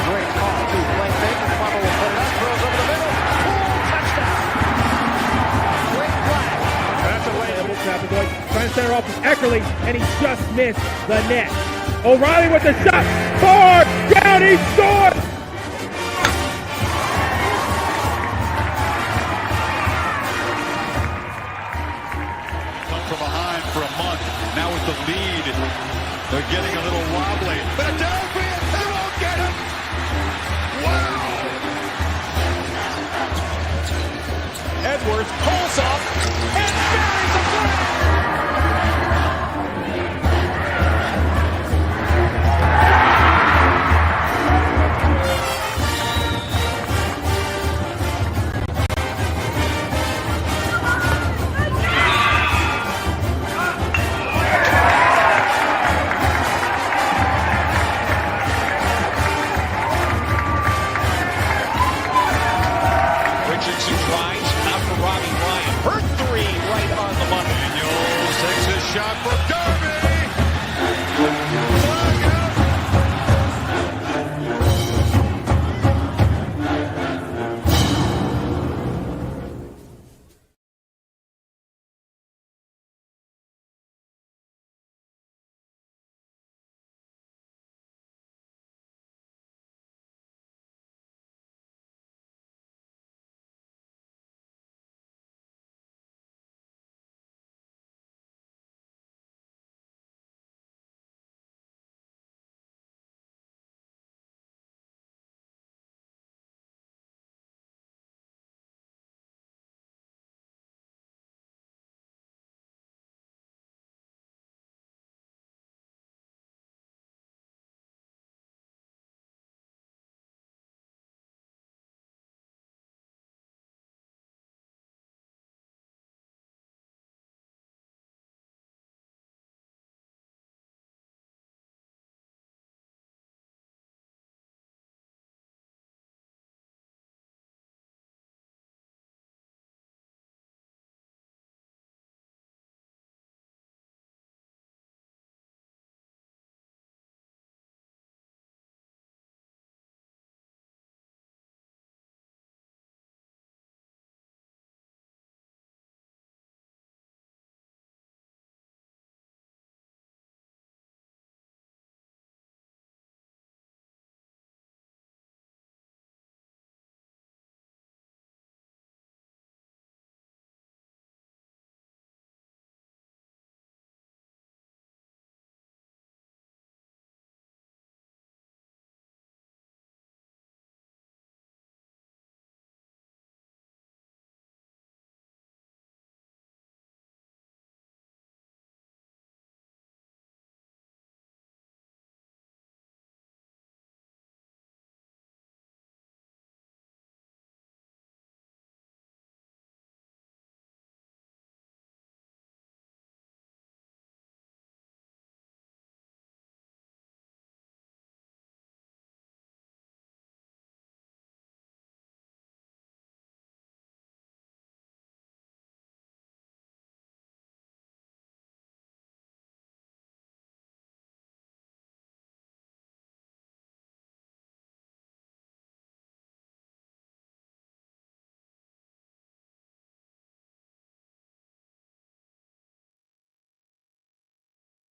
Great call. Two play fake. Bubba will put it up. Throws over the middle. Touchdown. Great flag. That's a way. Trying to center off with Eckerly, and he just missed the net. O'Reilly with the shot. Far down. He scored. From behind for a month. Now with the lead, they're getting a little wobbly. Philadelphia, they won't get him. Wow. Edwards pulls up and buries the flag. Shot for Derby!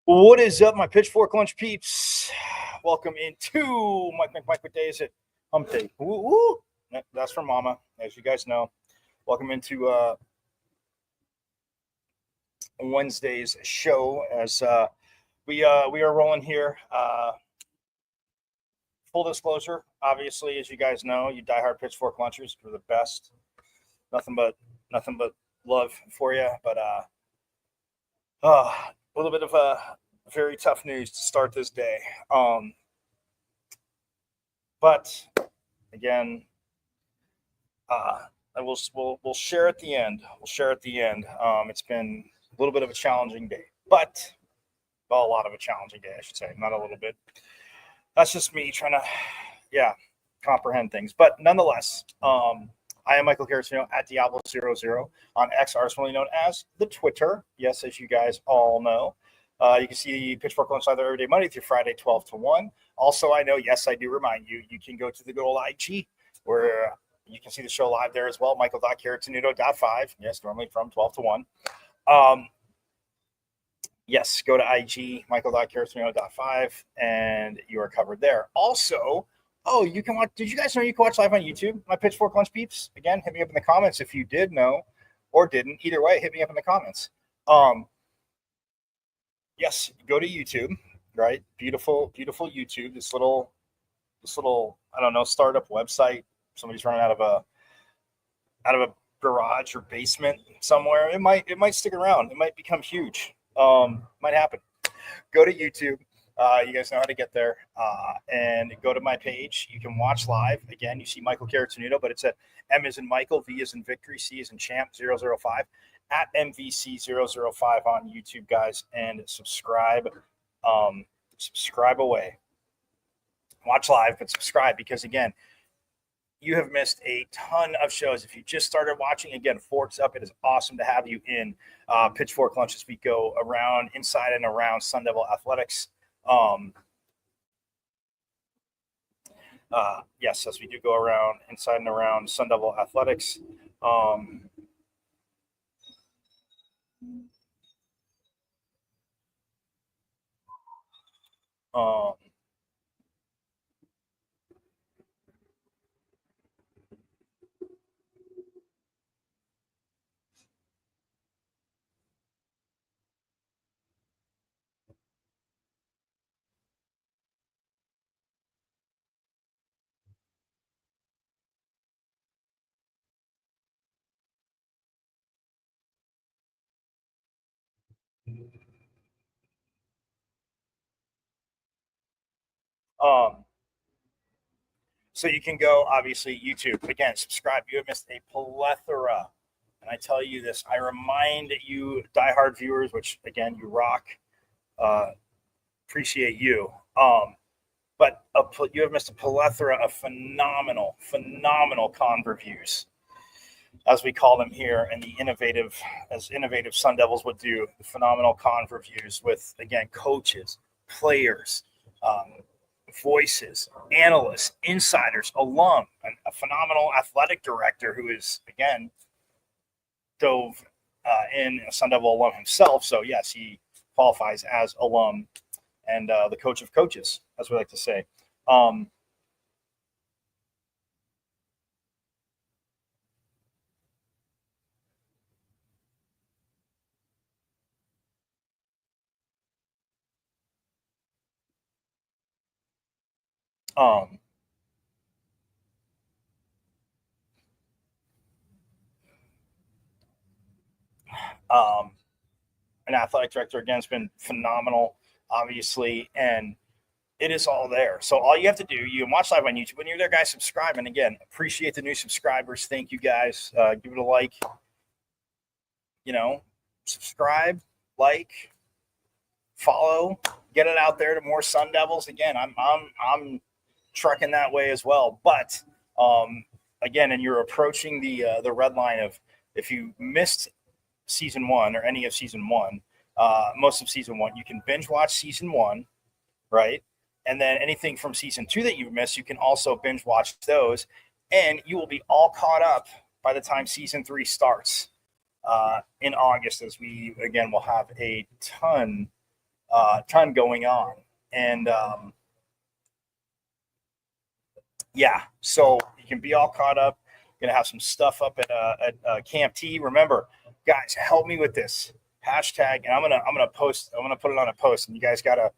What is up, my Pitchfork Lunch peeps? Welcome into Mike with Days at Hump Day. Woo, woo. That's from Mama, as you guys know. Welcome into Wednesday's show as we are rolling here. Full disclosure, obviously, as you guys know, you diehard Pitchfork Lunchers are the best. Nothing but love for you, but a little bit of very tough news to start this day. But again, we'll share at the end. It's been a little bit of a challenging day, but a lot of a challenging day, I should say, not a little bit. That's just me trying to, comprehend things. But nonetheless, I am Michael Caracino at Diablo00 on X, arsenally known as the Twitter. Yes, as you guys all know. You can see Pitchfork Lunch Live every day, Monday through Friday, 12 to 1. Also, I know, yes, I do remind you, you can go to the good old IG where you can see the show live there as well, michael.caratonudo.5. Yes, normally from 12 to 1. Yes, go to IG, michael.caratonudo.5, and you are covered there. Also, you can watch. Did you guys know you can watch live on YouTube? My Pitchfork Lunch peeps. Again, hit me up in the comments if you did know or didn't. Either way, hit me up in the comments. Yes, go to YouTube, right? Beautiful, beautiful YouTube. This little, I don't know, startup website. Somebody's running out of a garage or basement somewhere. It might stick around. It might become huge. Might happen. Go to YouTube. You guys know how to get there. And go to my page. You can watch live. Again, you see Michael Caratonudo, but it's at M as in Michael, V as in Victory, C as in Champ 005 at MVC005 on YouTube, guys, and subscribe. Subscribe away. Watch live, but subscribe because, again, you have missed a ton of shows. If you just started watching, again, Forks Up. It is awesome to have you in Pitchfork Lunch as we go around, inside and around Sun Devil Athletics. Yes, as we do go around, inside and around Sun Devil Athletics. So you can go, obviously, YouTube. Again, subscribe. You have missed a plethora. And I tell you this, I remind you, diehard viewers, which, again, you rock, appreciate you. But you have missed a plethora of phenomenal con reviews, as we call them here, and innovative Sun Devils would do, the phenomenal con reviews with, again, coaches, players, voices, analysts, insiders, alum, a phenomenal athletic director who is, again, dove in a Sun Devil alum himself. So, yes, he qualifies as alum and the coach of coaches, as we like to say. An athletic director, again, has been phenomenal, obviously, and it is all there. So all you have to do, you can watch live on YouTube. When you're there, guys, subscribe. And again, appreciate the new subscribers. Thank you, guys. Give it a like. Subscribe, like, follow, get it out there to more Sun Devils. Again, I'm trucking that way as well. But again, and you're approaching the red line of, if you missed season 1 or any of season 1, most of season 1, you can binge watch season 1, right? And then anything from season 2 that you've missed, you can also binge watch those, and you will be all caught up by the time season 3 starts in August, as we, again, will have a ton going on. And yeah, so you can be all caught up. Going to have some stuff up at Camp T. Remember, guys, help me with this hashtag, and I'm gonna post. I'm gonna put it on a post, and you guys gotta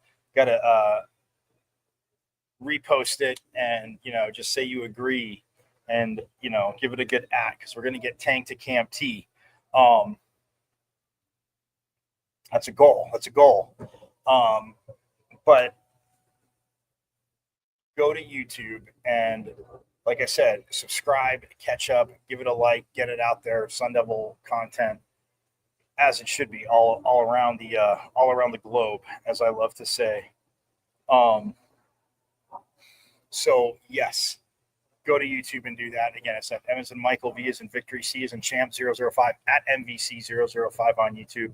repost it, and just say you agree, and give it a good because we're gonna get tanked to Camp T. That's a goal. But go to YouTube and, like I said, subscribe, catch up, give it a like, get it out there. Sun Devil content, as it should be, all around the globe, as I love to say. So yes, go to YouTube and do that. Again, it's at M as in Michael, V as in Victory, C as in Champ 005 at MVC 005 on YouTube.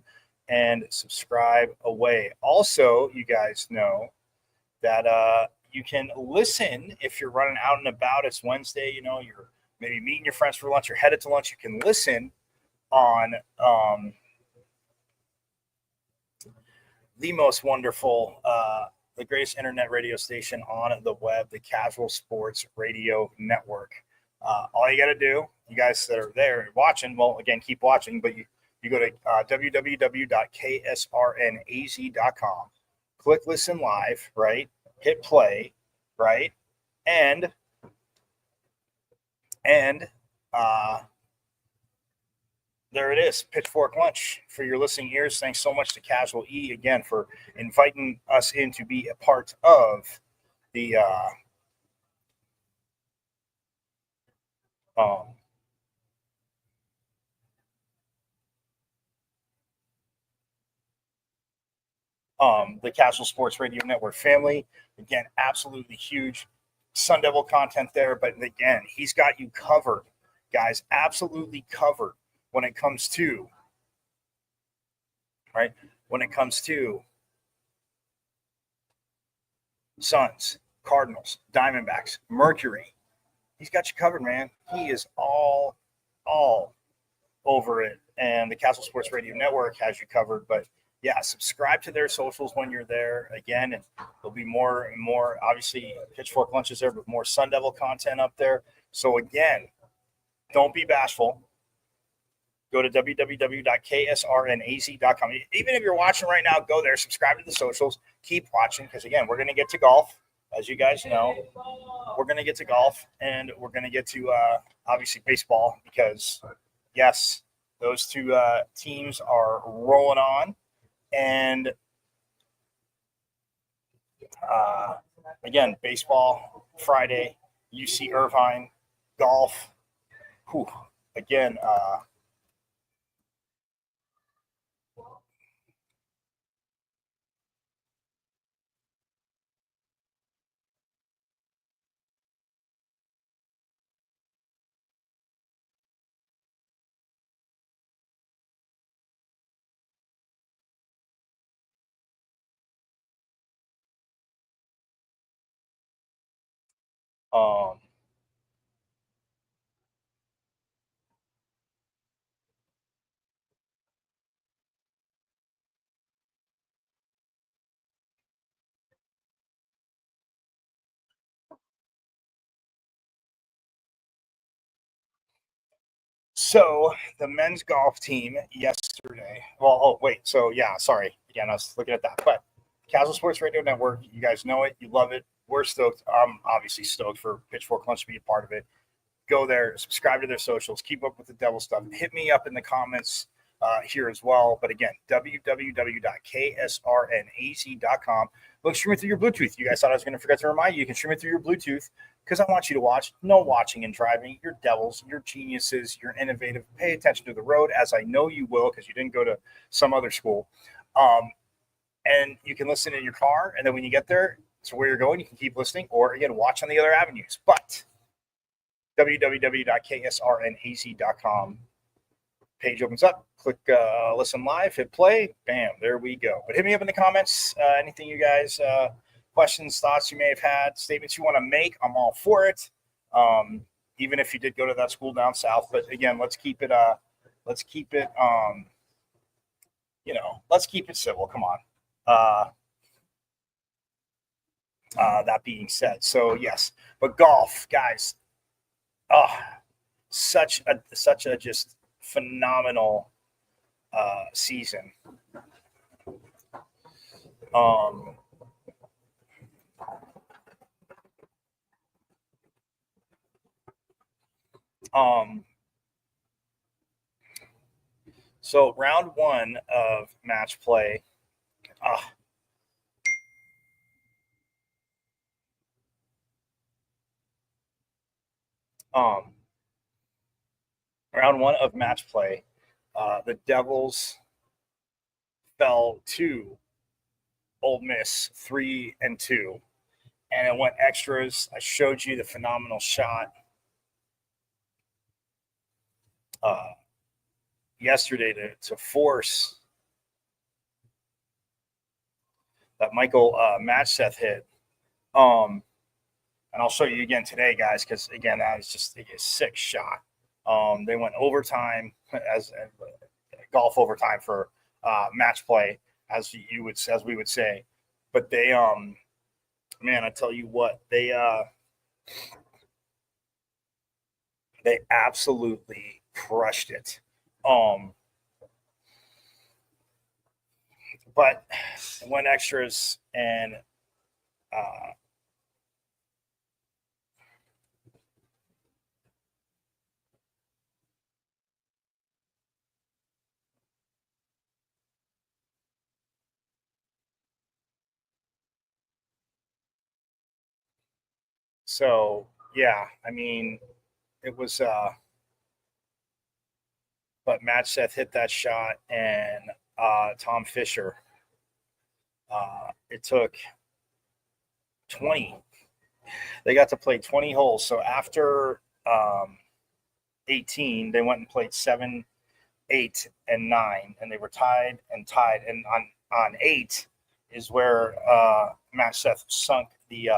and subscribe away. Also, you guys know that you can listen if you're running out and about. It's Wednesday, you're maybe meeting your friends for lunch or headed to lunch. You can listen on the most wonderful, the greatest internet radio station on the web, the Casual Sports Radio Network. All you got to do, you guys that are there watching, well, again, keep watching, but you go to www.ksrnaz.com, click listen live, right? Hit play, right? And there it is, Pitchfork Lunch for your listening ears. Thanks so much to Casual E again for inviting us in to be a part of the the Casual Sports Radio Network family. Again, absolutely huge Sun Devil content there, but again, he's got you covered, guys, absolutely covered when it comes to, right? When it comes to Suns, Cardinals, Diamondbacks, Mercury, he's got you covered, man. He is all over it, and the Castle Sports Radio Network has you covered. But yeah, subscribe to their socials when you're there again, and there'll be more and more. Obviously, Pitchfork Lunch is there, but more Sun Devil content up there. So again, don't be bashful. Go to www.ksrnaz.com. Even if you're watching right now, go there, subscribe to the socials, keep watching, because again, we're going to get to golf. As you guys know, we're going to get to golf, and we're going to get to obviously baseball, because yes, those two teams are rolling on. And again, baseball Friday, UC Irvine, golf. Whew, again, so the men's golf team yesterday. Well, oh wait, so yeah, sorry. Again, I was looking at that. But Casual Sports Radio Network, you guys know it, you love it. We're stoked. I'm obviously stoked for Pitchfork Lunch to be a part of it. Go there, subscribe to their socials, keep up with the devil stuff. Hit me up in the comments here as well. But again, www.ksrnaz.com. Look, stream it through your Bluetooth. You guys thought I was going to forget to remind you, you can stream it through your Bluetooth, because I want you to watch. No watching and driving. You're devils. You're geniuses. You're innovative. Pay attention to the road, as I know you will, because you didn't go to some other school. And you can listen in your car, and then when you get there to where you're going, you can keep listening, or again, watch on the other avenues. But www.ksrnaz.com page opens up. Click listen live, hit play, bam, there we go. But hit me up in the comments. Anything you guys, questions, thoughts you may have had, statements you want to make, I'm all for it. Even if you did go to that school down south. But again, let's keep it let's keep it civil. Come on. That being said, so yes, but golf, guys, such a just phenomenal season. So round one of match play. Round one of match play, the Devils fell to Ole Miss 3-2, and it went extras. I showed you the phenomenal shot yesterday to force Michael Matchseth hit. And I'll show you again today, guys, because again, that was just a sick shot. They went overtime as golf overtime for match play, as we would say. But they, man, I tell you what, they absolutely crushed it. But it went extras and. So yeah, I mean, it was but Matchseth hit that shot, and Tom Fisher, it took 20. They got to play 20 holes. So after 18, they went and played 7, 8, and 9, and they were tied. And on 8 is where Matchseth sunk the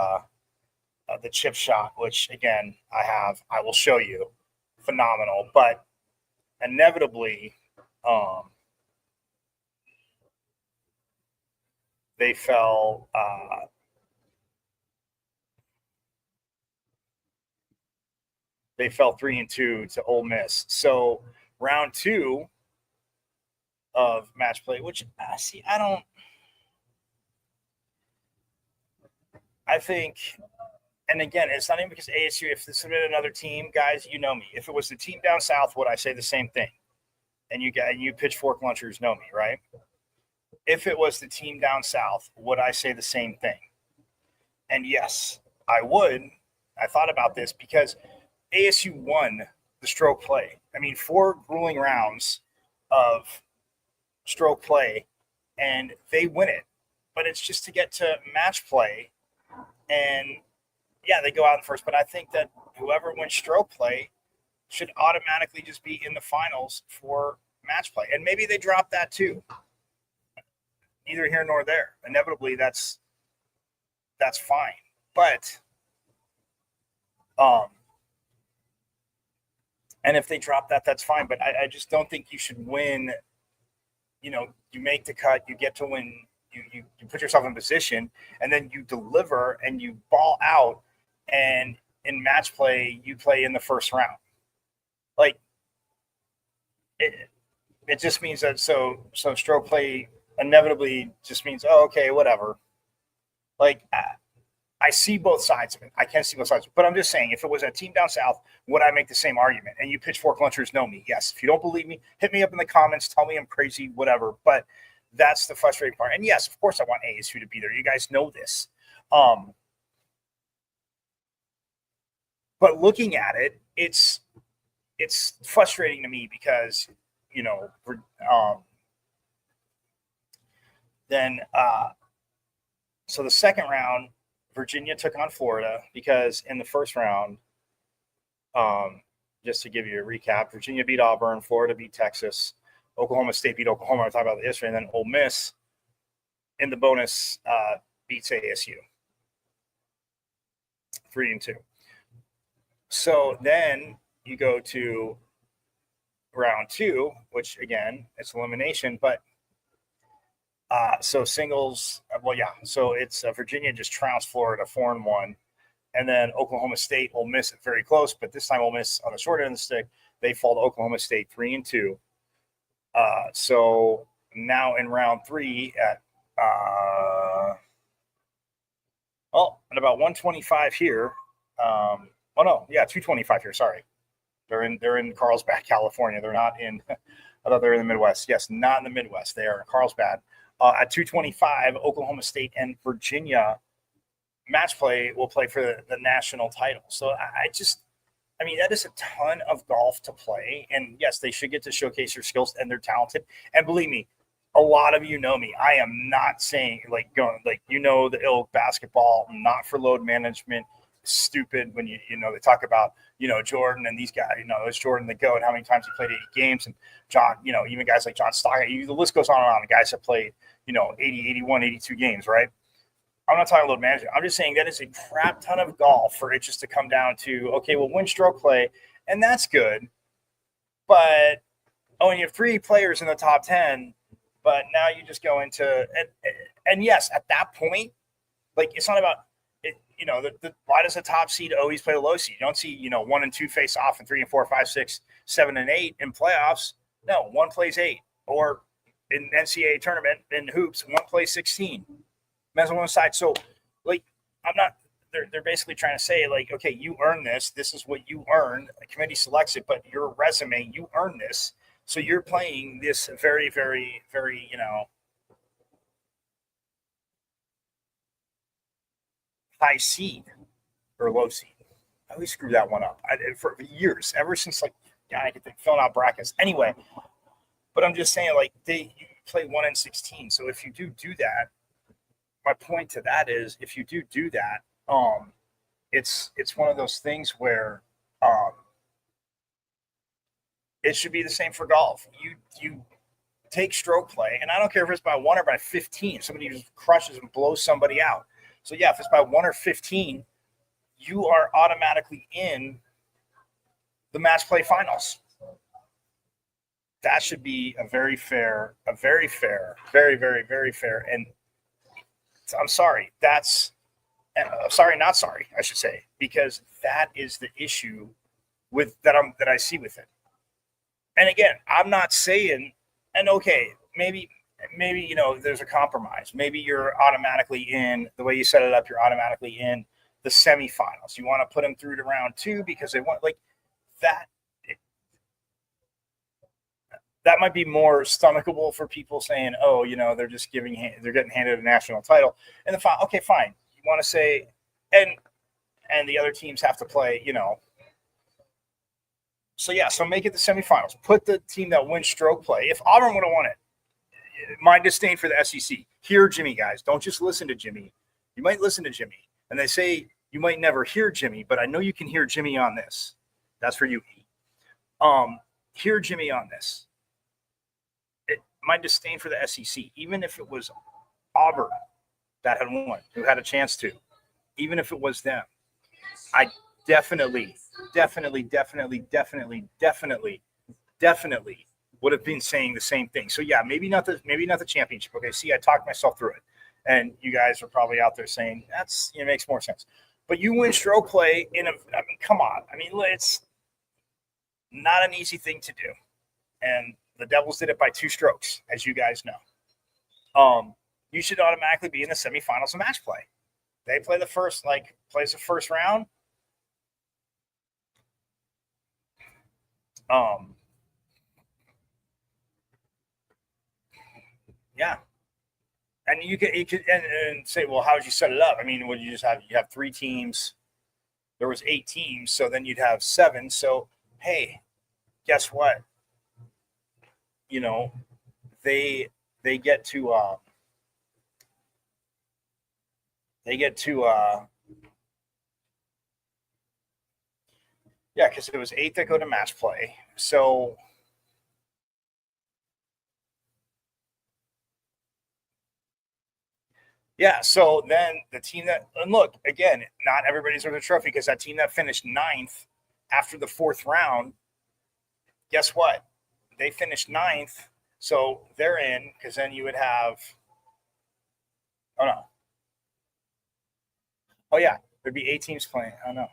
chip shot, which again I will show you, phenomenal. But inevitably, they fell. They fell 3-2 to Ole Miss. So round 2 of match play, which I think. And again, it's not even because ASU, if this had been another team, guys, you know me. If it was the team down south, would I say the same thing? And you pitchfork lunchers know me, right? If it was the team down south, would I say the same thing? And yes, I would. I thought about this because ASU won the stroke play. I mean, 4 grueling rounds of stroke play, and they win it. But it's just to get to match play, and yeah, they go out in first, but I think that whoever wins stroke play should automatically just be in the finals for match play. And maybe they drop that too. Neither here nor there. Inevitably, that's fine. But and if they drop that, that's fine. But I just don't think you should win. You know, you make the cut, you get to win, you put yourself in position, and then you deliver and you ball out. And in match play, you play in the first round. Like, it just means that so stroke play inevitably just means, oh, okay, whatever. Like, I see both sides of it. I can see both sides. But I'm just saying, if it was a team down south, would I make the same argument? And you pitchfork lunchers know me. Yes. If you don't believe me, hit me up in the comments. Tell me I'm crazy, whatever. But that's the frustrating part. And yes, of course I want ASU to be there. You guys know this. But looking at it, it's frustrating to me because, you know, then so the second round, Virginia took on Florida because in the first round, just to give you a recap, Virginia beat Auburn, Florida beat Texas, Oklahoma State beat Oklahoma. I talked about this yesterday, and then Ole Miss in the bonus beats ASU 3-2. So then you go to round 2, which again, it's elimination, but so singles, so it's Virginia just trounced Florida 4-1, and then Oklahoma State, Ole Miss very close, but this time Ole Miss on the short end of the stick, they fall to Oklahoma State 3-2. So now in round 3 at at about 125 here. 225 here. Sorry, they're in Carlsbad, California. They're not in. I thought they were in the Midwest. Yes, not in the Midwest. They are in Carlsbad. At 225, Oklahoma State and Virginia match play will play for the national title. So I mean, that is a ton of golf to play. And yes, they should get to showcase their skills, and they're talented. And believe me, a lot of you know me. I am not saying the ill basketball, not for load management. Stupid when you they talk about Jordan and these guys, it's Jordan the GOAT, how many times he played 80 games, and John, even guys like John Stockton, the list goes on and on. The guys have played 80, 81, 82 games, right? I'm not talking load management. I'm just saying that is a crap ton of golf for it just to come down to, okay, well, win stroke play, and that's good. But, and you have 3 players in the top 10, but now you just go into, and yes, at that point, like, it's not about, why does the top seed always play the low seed? You don't see, 1 and 2 face off and 3 and 4, 5, 6, 7 and 8 in playoffs. No, 1 plays 8. Or in NCAA tournament in hoops, 1 plays 16. Men's on one side. So, like, they're basically trying to say, like, okay, you earn this. This is what you earn. The committee selects it, but your resume, you earn this. So you're playing this very, very, very, high seed or low seed. I always screw that one up for years, ever since, like, I could think filling out brackets. Anyway, but I'm just saying, like, you play 1 and 16. So if you do that, my point to that is, if you do that, it's one of those things where it should be the same for golf. You take stroke play, and I don't care if it's by 1 or by 15. Somebody just crushes and blows somebody out. So yeah, if it's by 1 or 15, you are automatically in the match play finals. That should be a very fair, very, very fair. And I'm sorry, not sorry, I should say, because that is the issue that I see with it. And again, I'm not saying, and okay, maybe there's a compromise. Maybe you're automatically in, the way you set it up, you're automatically in the semifinals. You want to put them through to round 2 because they want, like, that. That might be more stomachable for people saying, oh, they're just they're getting handed a national title. And then, okay, fine. You want to say, and the other teams have to play, So yeah, so make it the semifinals. Put the team that wins stroke play. If Auburn would have won it, my disdain for the SEC. Hear Jimmy, guys. Don't just listen to Jimmy. You might listen to Jimmy. And they say you might never hear Jimmy, but I know you can hear Jimmy on this. That's for you. Hear Jimmy on this. My disdain for the SEC, even if it was Auburn that had won, who had a chance to, even if it was them, I definitely would have been saying the same thing. So yeah, maybe not the championship. Okay, see, I talked myself through it, and you guys are probably out there saying that's makes more sense. But you win stroke play come on. It's not an easy thing to do, and the Devils did it by 2 strokes, as you guys know. You should automatically be in the semifinals of match play. They play plays the first round. Yeah. And you could and say, well, how would you set it up? Would you just have 3 teams? There was 8 teams, so then you'd have 7. So, hey, guess what? They get to yeah, because it was 8 that go to match play. So yeah, so then the team and look, again, not everybody's worth a trophy, because that team that finished 9th after the 4th round, guess what? They finished 9th, so they're in, because then you would have, there'd be 8 teams playing. Oh, no.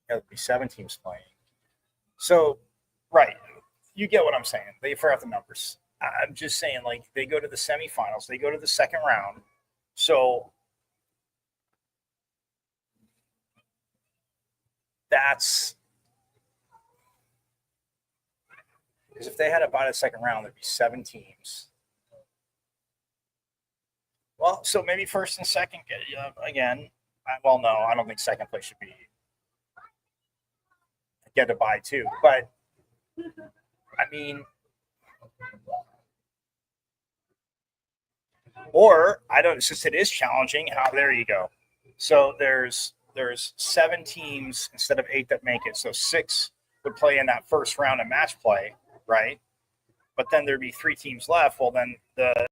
There'd be 7 teams playing. So, right, you get what I'm saying. They forgot the numbers. I'm just saying, like, they go to the semifinals. They go to the 2nd round. So that's because if they had it by the 2nd round, there'd be 7 teams. Well, so maybe 1st and 2nd again. Well, no, I don't think 2nd place should get a bye too. But or I don't. Since it is challenging, there you go. So there's 7 teams instead of 8 that make it. So 6 would play in that 1st round of match play, right? But then there'd be 3 teams left. Well, then the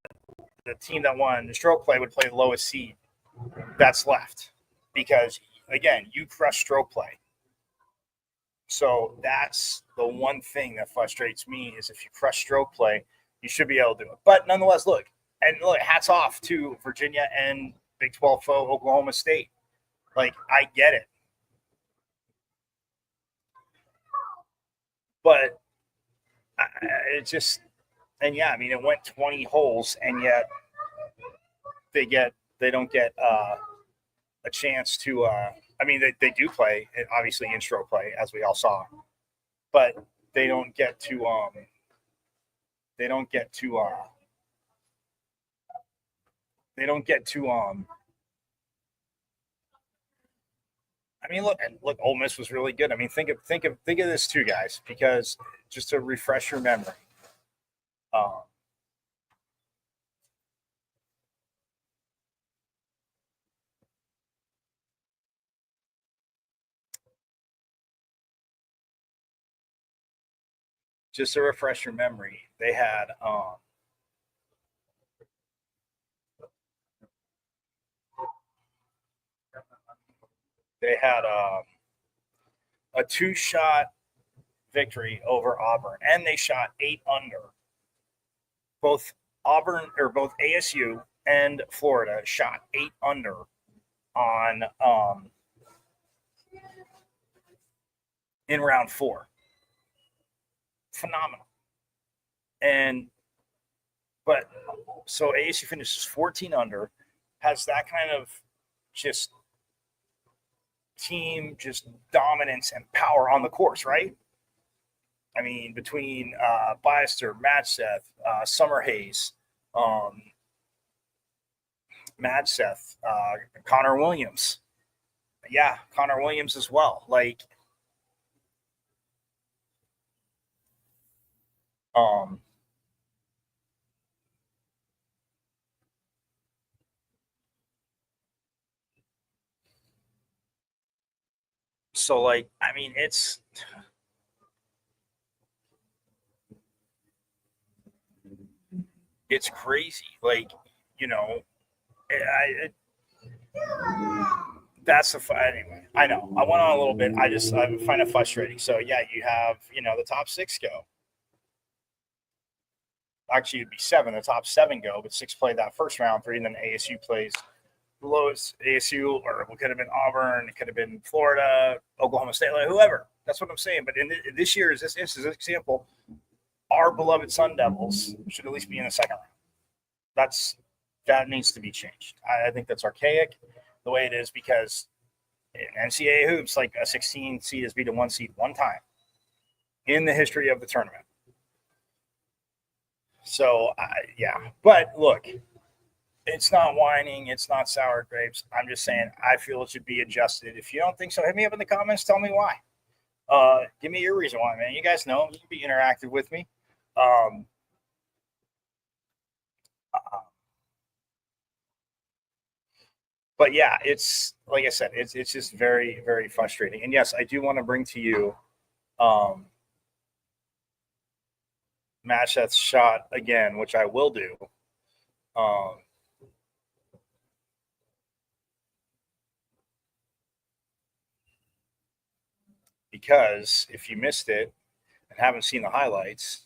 the team that won the stroke play would play the lowest seed that's left, because again, you crush stroke play. So that's the one thing that frustrates me is if you crush stroke play, you should be able to do it. But nonetheless, look, hats off to Virginia and Big 12 foe Oklahoma State. Like, I get it. But it just, and yeah, I mean, it went 20 holes, and yet they don't get a chance to, I mean, they do play, obviously, in stroke play, as we all saw, but they don't get to, I mean, look, Ole Miss was really good. I mean, think of this too, guys, because just to refresh your memory. Just to refresh your memory, they had a 2-shot victory over Auburn, and they shot 8 under. Both ASU and Florida shot 8 under on in round 4. Phenomenal. So ASU finishes 14 under, has that kind of just team, just dominance and power on the course, right? I mean, between Byester, Madseth, Summerhays, Madseth, Connor Williams. Yeah, Connor Williams as well. Like, so, like, I mean, it's crazy. Like, you know, that's the anyway. I know I went on a little bit. I find it frustrating. So yeah, you have, you know, the top 6 go. Actually, it'd be 7. The top 7 go, but 6 played that first round, 3, and then ASU plays the lowest. ASU, or it could have been Auburn, it could have been Florida, Oklahoma State, like whoever. That's what I'm saying. But in this year's this example, our beloved Sun Devils should at least be in the second round. That needs to be changed. I think that's archaic the way it is, because in NCAA hoops, like a 16 seed has beat a 1 seed one time in the history of the tournament. So, yeah. But look, it's not whining. It's not sour grapes. I'm just saying I feel it should be adjusted. If you don't think so, hit me up in the comments. Tell me why. Give me your reason why, man. You guys know you can be interactive with me. But yeah, it's like I said, it's just very, very frustrating. And yes, I do want to bring to you Matcheth's shot again, which I will do. Because if you missed it and haven't seen the highlights,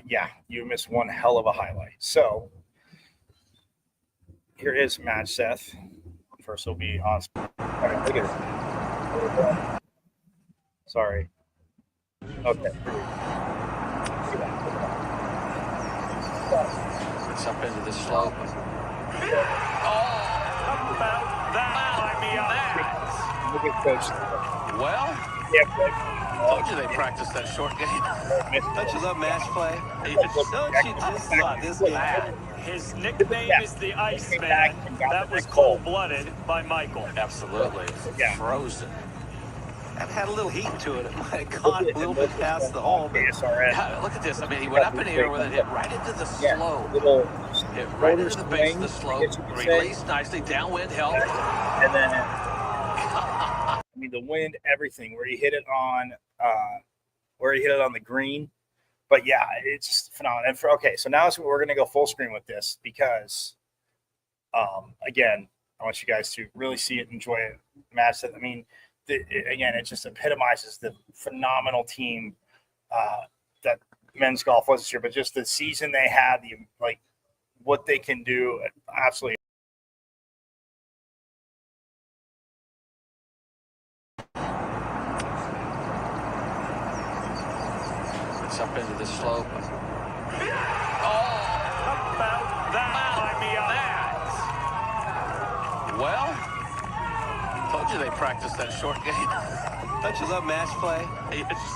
yeah, you missed one hell of a highlight. So here is Matcheth. First will be on. All right, look at it. Sorry. Okay. It's up into the slope. How about that? Look at Coach. Well, Yeah, told you they practiced that short game. Don't you love match play? Don't you just love this guy? His nickname is the Iceman. That was cold-blooded by Michael. Absolutely. Yeah. Frozen. That had a little heat to it. It might have gone a little bit past the hole. But God, look at this. I mean, he went up in the air with it, hit right into the slope. Hit right into the base of the slope. Released nicely. Downwind help. And then mean, the wind, everything, where he hit it on the green. But yeah, it's just phenomenal. And okay, so now we're going to go full screen with this because, again, I want you guys to really see it, enjoy it. Match that. I mean, again, it just epitomizes the phenomenal team that men's golf was this year. But just the season they had, what they can do, absolutely. It's up into the slope. How about that, by Miata? Well, told you they practiced that short game. Don't you love match play?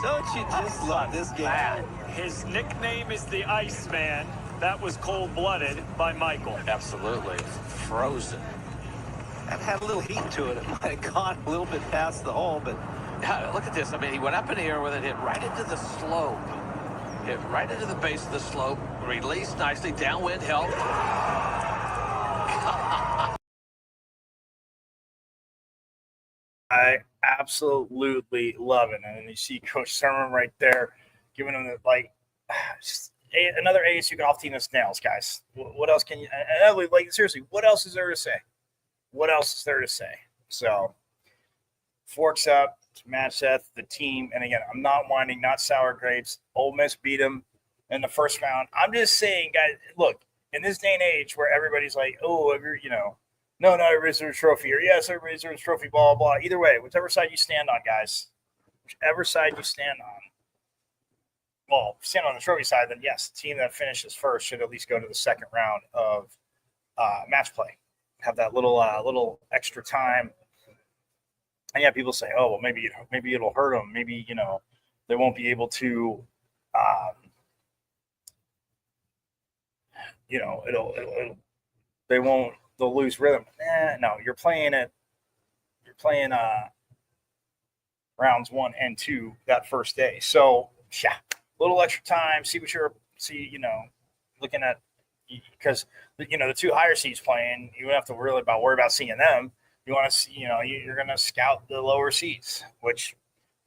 Don't you just love this game? His nickname is the Iceman. That was cold-blooded by Michael. Absolutely. Frozen. That had a little heat to it. It might have gone a little bit past the hole, but Yeah, look at this. I mean, he went up in the air with it, hit right into the slope. Hit right into the base of the slope. Released nicely. Downwind help. I absolutely love it. And you see Coach Sermon right there giving him just another ASU golf team that's nails, guys. What else can you seriously, what else is there to say? What else is there to say? So forks up to match Seth, the team. And again, I'm not whining, not sour grapes. Ole Miss beat them in the first round. I'm just saying, guys, look, in this day and age where everybody's like, oh, no, not everybody's a trophy, or yes, everybody's a trophy, blah, blah, blah. Either way, whichever side you stand on, guys, whichever side you stand on. Well, if you stand on the trophy side, then yes, the team that finishes first should at least go to the second round of match play. Have that little extra time. And yeah, people say, oh, well, maybe it'll hurt them. Maybe, they won't be able to, they'll lose rhythm. No, you're playing rounds 1 and 2 that first day. So yeah, a little extra time, see what looking at, because the 2 higher seeds playing, you don't have to worry about seeing them. You want to see, you're going to scout the lower seeds, which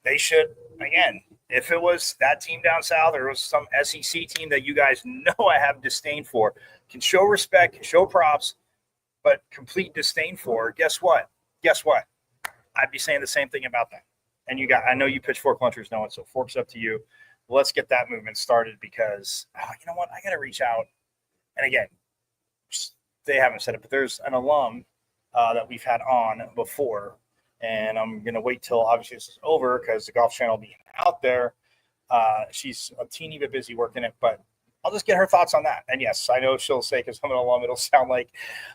they should. Again, if it was that team down south or it was some SEC team that you guys know I have disdain for, can show respect, can show props, but complete disdain for, guess what? I'd be saying the same thing about them. And I know you pitchfork lunchers know it, so forks up to you. Let's get that movement started because, you know what? I got to reach out. And again, they haven't said it, but there's an alum that we've had on before. And I'm going to wait till obviously this is over because the Golf Channel will be out there. She's a teeny bit busy working it, but I'll just get her thoughts on that. And yes, I know she'll say, because I'm an alum, it'll sound like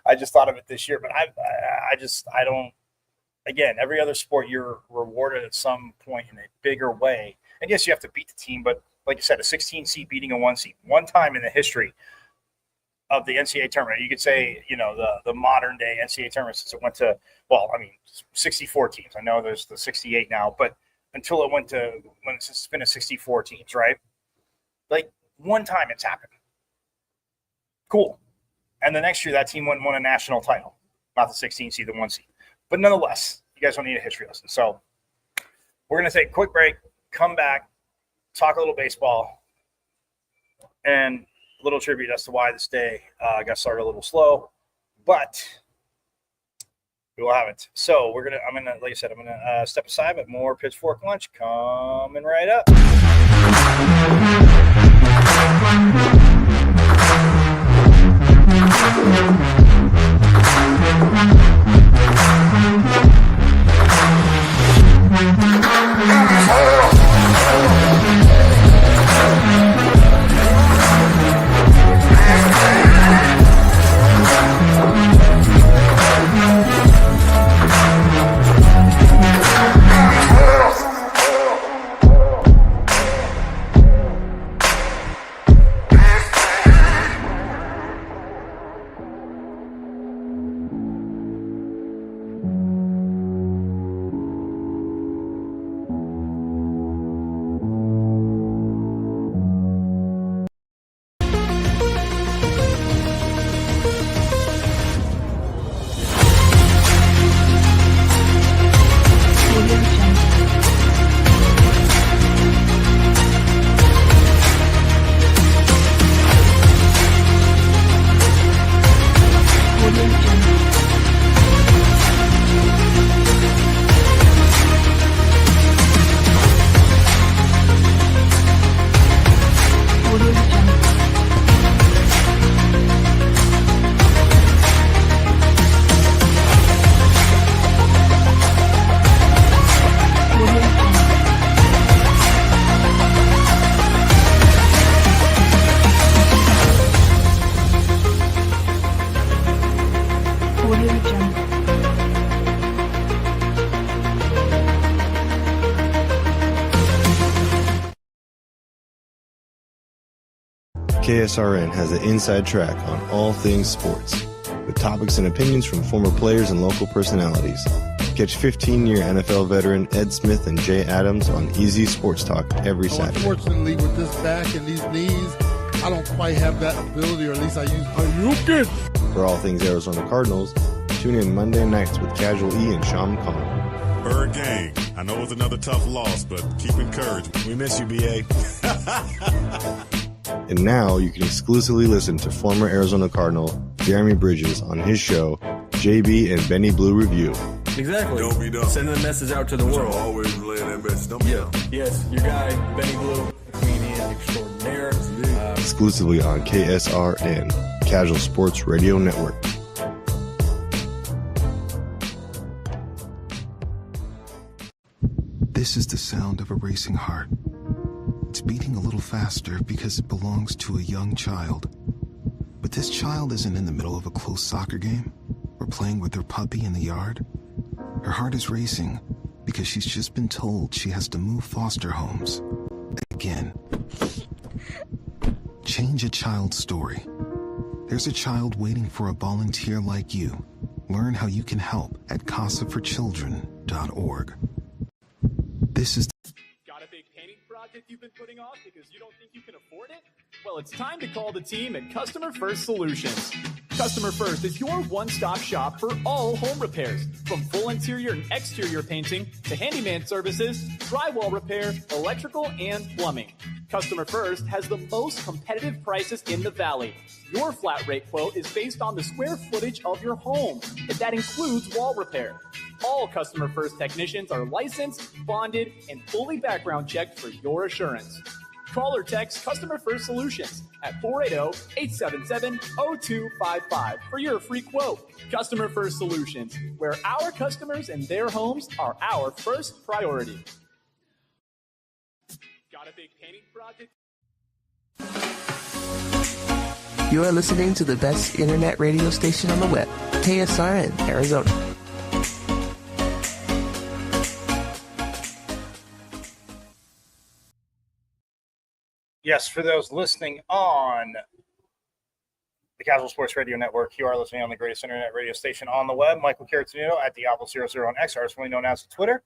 I just thought of it this year, but I don't, again, every other sport you're rewarded at some point in a bigger way. And yes, you have to beat the team, but like you said, a 16 seed beating a 1 seed, one time in the history of the NCAA tournament. You could say, the modern day NCAA tournament, since it went to, 64 teams. I know there's the 68 now, but until it went to, when it's been a 64 teams, right? Like one time it's happened. Cool. And the next year that team won a national title, not the 16 seed, the 1 seed. But nonetheless, you guys don't need a history lesson. So we're going to take a quick break, come back, talk a little baseball, and a little tribute as to why this day got started a little slow, but we will have it. So I'm gonna, like I said, I'm gonna step aside, but more pitchfork lunch coming right up. KSRN has an inside track on all things sports, with topics and opinions from former players and local personalities. Catch 15-year NFL veteran Ed Smith and Jay Adams on Easy Sports Talk every Saturday. Unfortunately, with this back and these knees, I don't quite have that ability, or at least I use. Are you good? For all things Arizona Cardinals, tune in Monday nights with Casual E and Sean Conn. Bird Gang, I know it's another tough loss, but keep encouraged. We miss you, BA. And now you can exclusively listen to former Arizona Cardinal Jeremy Bridges on his show, JB and Benny Blue Review. Exactly. Don't be dumb. Sending the message out to the world. Always relaying that message. Don't be dumb. Yes, your guy, Benny Blue, comedian extraordinaire. Exclusively on KSRN, Casual Sports Radio Network. This is the sound of a racing heart. It's beating a little faster because it belongs to a young child. But this child isn't in the middle of a close soccer game or playing with her puppy in the yard. Her heart is racing because she's just been told she has to move foster homes. Again. Change a child's story. There's a child waiting for a volunteer like you. Learn how you can help at casaforchildren.org. This is Got a big painting project you've been putting off because you don't think you can afford it? Well, it's time to call the team at Customer First Solutions. Customer First is your one-stop shop for all home repairs, from full interior and exterior painting to handyman services, drywall repair, electrical, and plumbing. Customer First has the most competitive prices in the Valley. Your flat rate quote is based on the square footage of your home, and that includes wall repair. All Customer First technicians are licensed, bonded, and fully background checked for your assurance. Call or text Customer First Solutions at 480-877-0255 for your free quote. Customer First Solutions, where our customers and their homes are our first priority. Got a big painting project? You are listening to the best internet radio station on the web, KSRN, Arizona. Yes, for those listening on the Casual Sports Radio Network, you are listening on the greatest internet radio station on the web. Michael Caratanito at Diablo00 on X, formerly known as Twitter.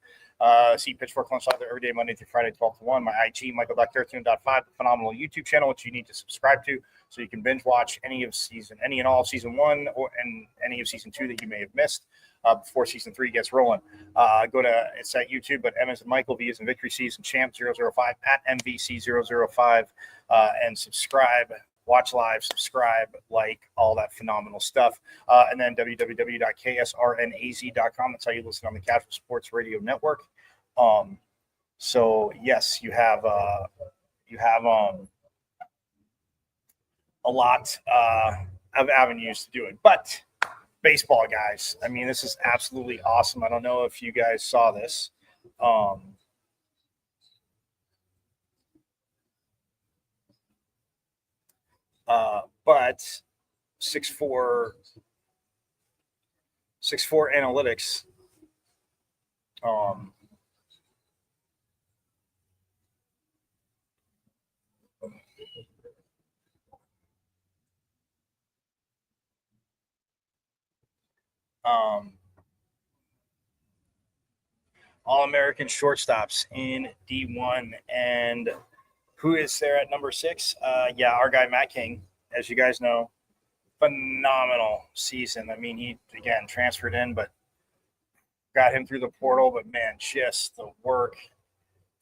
See Pitchfork Lunch Live there every day, Monday through Friday, 12 to 1. My IG, Michael.Caratanito.5, the phenomenal YouTube channel, which you need to subscribe to so you can binge watch any and all of season 1 and any of season 2 that you may have missed before season 3 gets rolling. It's at YouTube, but M as in Michael, V as in Victory, C as in Champ 005 at MVC005, and subscribe. Watch live, subscribe, like, all that phenomenal stuff. And then www.ksrnaz.com. That's how you listen on the Casual Sports Radio Network. So yes, you have a lot of avenues to do it. But baseball, guys, I mean, this is absolutely awesome. I don't know if you guys saw this. But 6'4" analytics. All-American shortstops in D1, and who is there at number 6? Our guy Matt King, as you guys know, phenomenal season. I mean, he again transferred in, but got him through the portal. But man, just the work,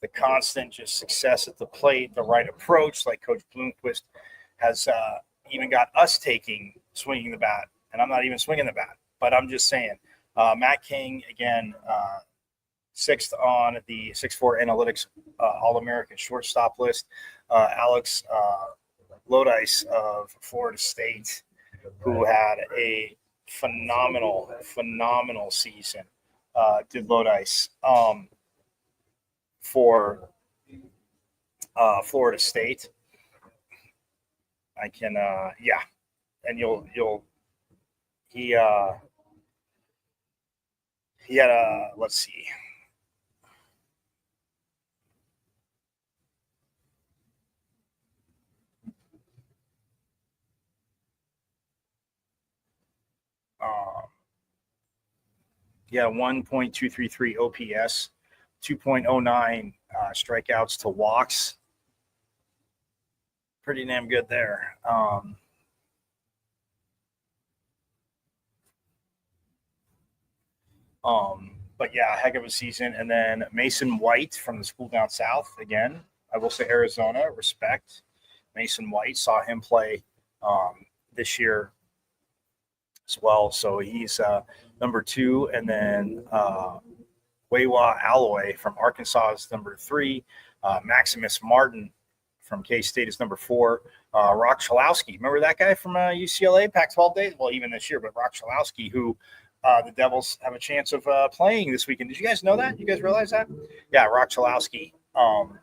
the constant just success at the plate, the right approach, like Coach Bloomquist has even got us swinging the bat, and I'm not even swinging the bat, but I'm just saying, Matt King again. 6th on the 6'4" analytics All-American shortstop list. Alex Lodice of Florida State, who had a phenomenal season, did Lodice for Florida State. I can, and he had a, let's see. Yeah, 1.233 OPS, 2.09 strikeouts to walks. Pretty damn good there. But yeah, heck of a season. And then Mason White from the school down south. Again, I will say Arizona, respect. Mason White, saw him play this year as well. So he's number 2. And then Wewa Alloy from Arkansas is number 3. Maximus Martin from K-State is number 4. Rock Chalowski, remember that guy from UCLA, Pac-12 days? Well, even this year, but Rock Chalowski, who the Devils have a chance of playing this weekend. Did you guys know that? You guys realize that? Yeah, Rock Chalowski from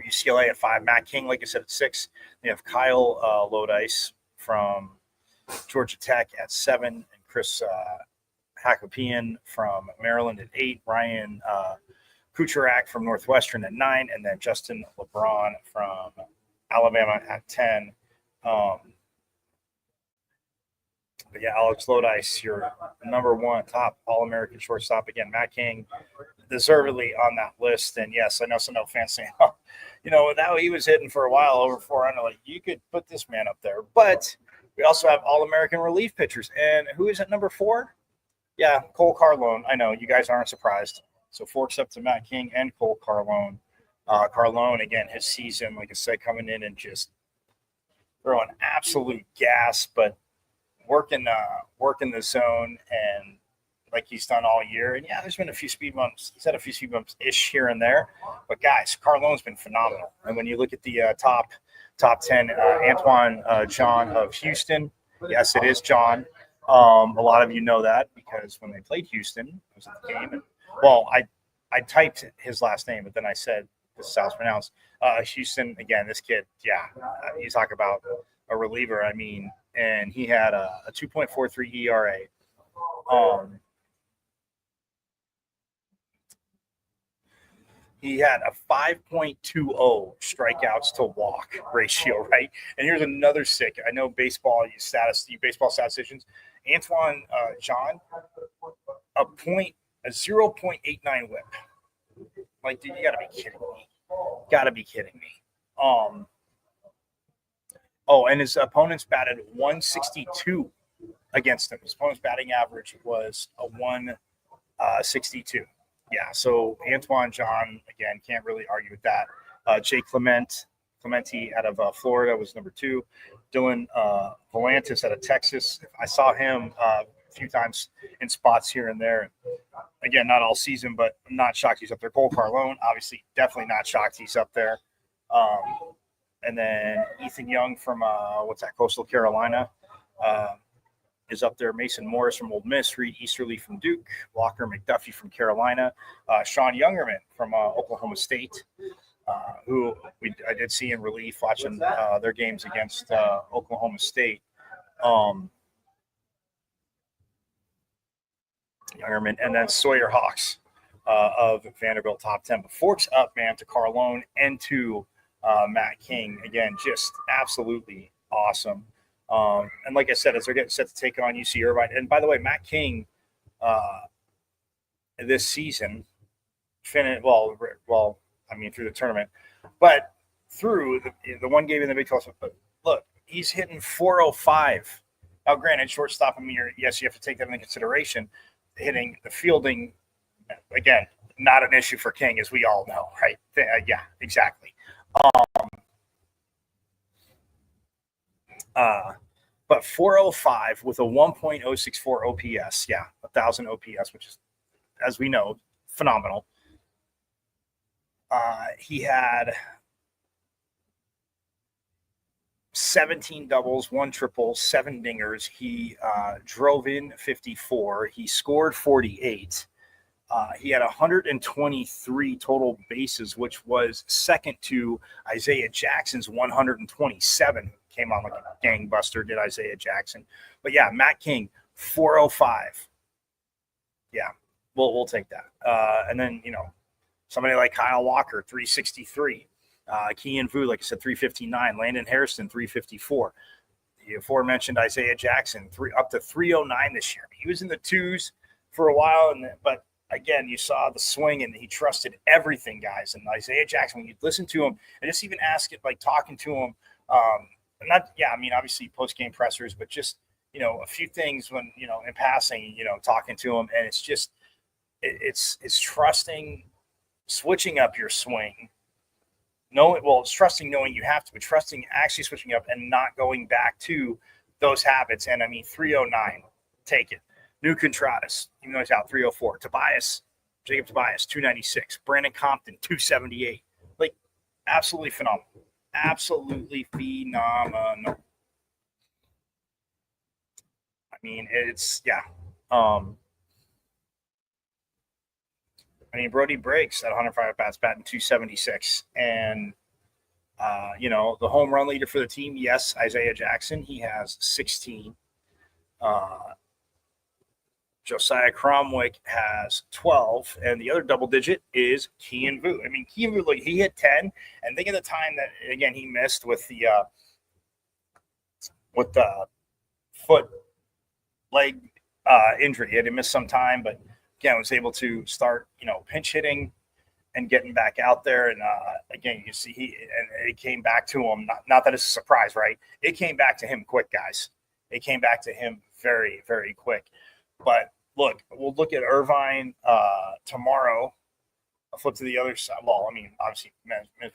UCLA at 5. Matt King, like I said, at 6. They have Kyle Lodice from Georgia Tech at 7, and Chris Hakopian from Maryland at 8. Ryan Kucherak from Northwestern at 9, and then Justin LeBron from Alabama at 10. But yeah, Alex Lodice, your number 1 top All-American shortstop. Again, Matt King, deservedly on that list. And yes, I know some fans saying, oh, that he was hitting for a while over 400. Like, you could put this man up there. But we also have All-American relief pitchers. And who is at number 4? Yeah, Cole Carlone. I know you guys aren't surprised. So forks up to Matt King and Cole Carlone. Carlone, again, his season, like I said, coming in and just throwing absolute gas, but working the zone and like he's done all year. And yeah, there's been a few speed bumps. He's had a few speed bumps ish here and there, but guys, Carlone's been phenomenal. And when you look at the top 10, Antoine John of Houston, yes, it is John. A lot of you know that because when they played Houston, I was at the game. And, well, I typed his last name, but then I said this is how it's pronounced. Houston, again, this kid, yeah, you talk about a reliever. I mean, and he had a 2.43 ERA. He had a 5.20 strikeouts to walk ratio, right? And here's another sick. I know baseball statisticians. Antoine John, a 0.89 whip. Like, dude, you gotta be kidding me. Gotta be kidding me. And his opponents batted 162 against him. His opponent's batting average was a 162. Yeah, so Antoine John, again, can't really argue with that. Jay Clemente out of Florida was number 2. Dylan Volantis out of Texas. I saw him a few times in spots here and there. Again, not all season, but I'm not shocked he's up there. Cole Carlone, obviously, definitely not shocked he's up there. And then Ethan Young from, Coastal Carolina is up there. Mason Morris from Ole Miss, Reed Easterly from Duke, Walker McDuffie from Carolina, Sean Youngerman from Oklahoma State, who I did see in relief watching their games against Oklahoma State. Youngerman, and then Sawyer Hawks of Vanderbilt, top 10. But forks up, man, to Carlone and to Matt King. Again, just absolutely awesome. And like I said, as they're getting set to take on UC Irvine, and by the way, Matt King this season finished through the tournament, but through the one game in the Big 12. Look, he's hitting 405. Now, granted, shortstop. Yes, you have to take that into consideration. Hitting the fielding, again, not an issue for King, as we all know, right? Yeah, exactly. But 405 with a 1.064 OPS, 1,000 OPS, which is, as we know, phenomenal. He had 17 doubles, 1 triple, 7 dingers. He drove in 54. He scored 48. He had 123 total bases, which was second to Isaiah Jackson's 127. Came on like a gangbuster, did Isaiah Jackson. But yeah, Matt King, 405. Yeah, we'll take that. And then, somebody like Kyle Walker, 363. Kean Vu, like I said, 359. Landon Harrison, 354. the aforementioned Isaiah Jackson, up to 309 this year. He was in the twos for a while, but again, you saw the swing, and he trusted everything, guys. And Isaiah Jackson, when you listen to him and just even ask it, like talking to him, obviously post-game pressers, but just, a few things when, in passing, talking to him, and it's just, it's trusting, switching up your swing. It's trusting knowing you have to, but trusting actually switching up and not going back to those habits. And 309, take it. New Contratus, even though he's out, 304. Jacob Tobias, 296. Brandon Compton, 278. Like, absolutely phenomenal. Absolutely phenomenal. It's, yeah. Brody breaks at 105 at-bats, batting 276. And, the home run leader for the team, yes, Isaiah Jackson. He has 16. Josiah Cromwick has 12. And the other double digit is Kian Vu. Kian Vu, look, he hit 10. And think of the time that, again, he missed with the foot leg injury. He had to miss some time, but again, was able to start, pinch hitting and getting back out there. And again, you see, it came back to him. Not that it's a surprise, right? It came back to him quick, guys. It came back to him very, very quick. But look, we'll look at Irvine tomorrow. I'll flip to the other side. Well, obviously,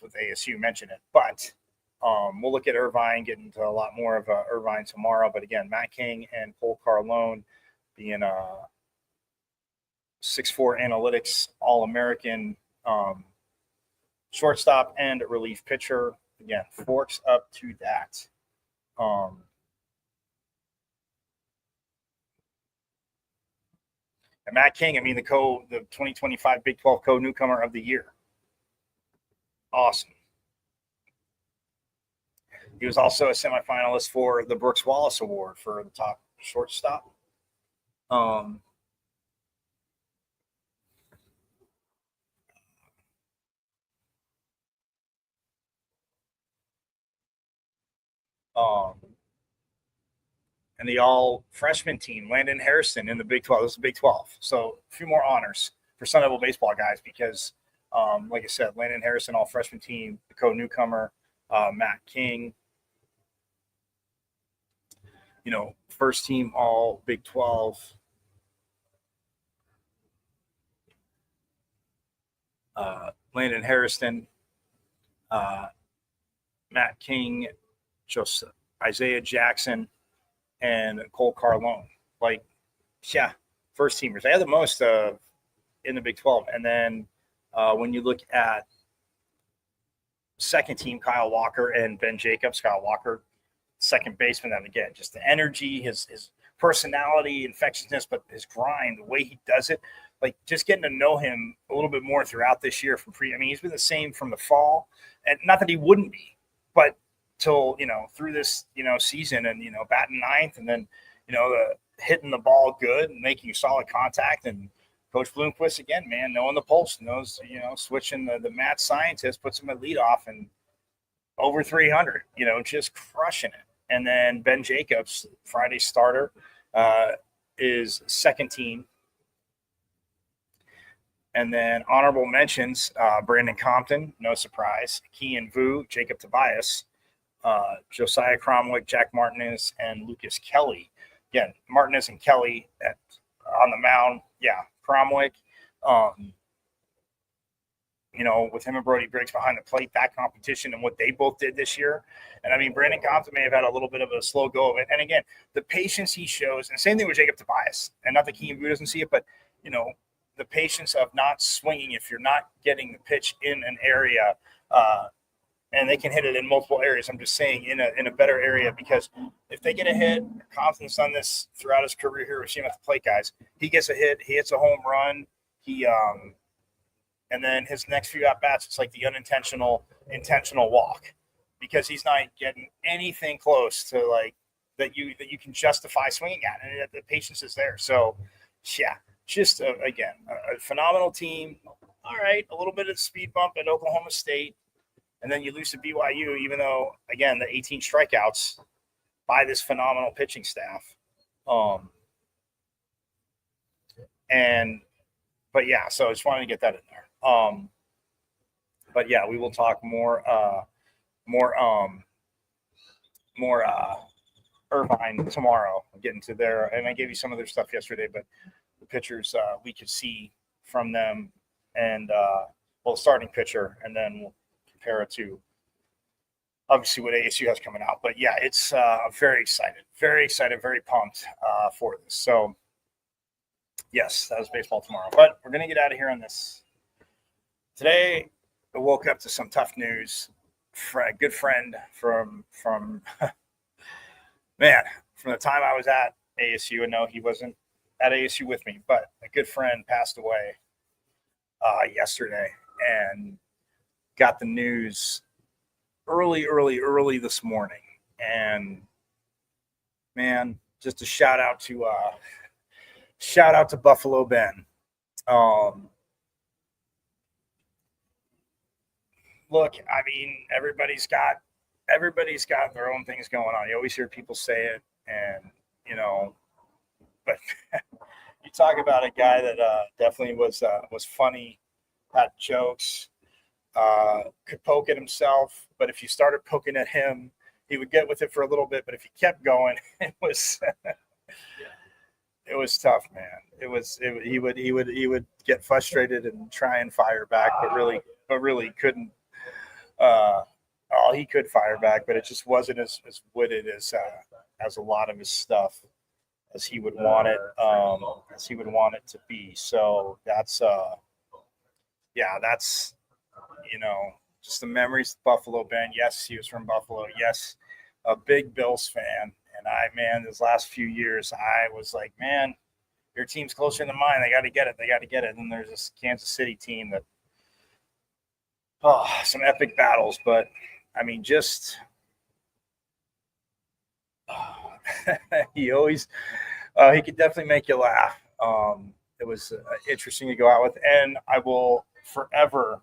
with ASU mentioned it, but we'll look at Irvine, get into a lot more of Irvine tomorrow. But again, Matt King and Cole Carlone being 6'4" analytics, All-American shortstop and relief pitcher. Again, forks up to that. And Matt King, the 2025 Big 12 co-newcomer of the year. Awesome. He was also a semifinalist for the Brooks Wallace Award for the top shortstop. And the all-freshman team, Landon Harrison in the Big 12. This is Big 12. So a few more honors for Sun Devil baseball guys because, like I said, Landon Harrison, all-freshman team, the co-newcomer, Matt King, first team all Big 12. Landon Harrison, Matt King, Isaiah Jackson, and Cole Carlone. First teamers. They had the most in the Big 12. And then when you look at second team, Kyle Walker and Ben Jacobs. Kyle Walker, second baseman. And again, just the energy, his personality, infectiousness, but his grind, the way he does it. Just getting to know him a little bit more throughout this year he's been the same from the fall. And not that he wouldn't be, but till, through this, season and, batting ninth and then, hitting the ball good and making solid contact. And Coach Bloomquist, again, man, knowing the pulse, knows, switching the mad scientist, puts him at leadoff and over 300, just crushing it. And then Ben Jacobs, Friday starter, is second team. And then honorable mentions, Brandon Compton, no surprise, Kian Vu, Jacob Tobias, Josiah Cromwick, Jack Martinez, and Lucas Kelly. Again, Martinez and Kelly on the mound. Yeah, Cromwick, with him and Brody Briggs behind the plate, that competition and what they both did this year. And Brandon Compton may have had a little bit of a slow go of it. And again, the patience he shows, and same thing with Jacob Tobias, and not that Kian Vu doesn't see it, but, the patience of not swinging if you're not getting the pitch in an area, and they can hit it in multiple areas. I'm just saying in a better area, because if they get a hit, Compton's done this throughout his career here. We've seen him at the plate, guys. He gets a hit, he hits a home run, and then his next few at-bats, it's like the intentional walk, because he's not getting anything close to that you can justify swinging at, and the patience is there. So, yeah. Just, again, a phenomenal team. All right, a little bit of speed bump at Oklahoma State, and then you lose to BYU, even though, again, the 18 strikeouts by this phenomenal pitching staff. But yeah, so I just wanted to get that in there. But yeah, we will talk more Irvine tomorrow. Getting to there, and I gave you some of their stuff yesterday, but the pitchers we could see from them, and starting pitcher, and then we'll compare it to obviously what ASU has coming out. But yeah, it's very excited, very pumped for this. So yes, that was baseball tomorrow. But we're gonna get out of here on this. Today, I woke up to some tough news. Good friend from man, from the time I was at ASU, and no, he wasn't at ASU with me, but a good friend passed away yesterday, and got the news early this morning. And man, just a shout out to Buffalo Ben. Look, I mean, everybody's got their own things going on. You always hear people say it, and but you talk about a guy that definitely was funny, had jokes, could poke at himself, but if you started poking at him, he would get with it for a little bit. But if he kept going, it was it was tough, man. He would get frustrated and try and fire back, but really couldn't. He could fire back, but it just wasn't as witted as a lot of his stuff as he would want it to be. So that's just the memories of Buffalo Ben. Yes, he was from Buffalo. Yes, a big Bills fan. And these last few years, I was like, man, your team's closer than mine. They got to get it. And there's this Kansas City team that, some epic battles. But I mean, just he always he could definitely make you laugh. It was interesting to go out with, and I will forever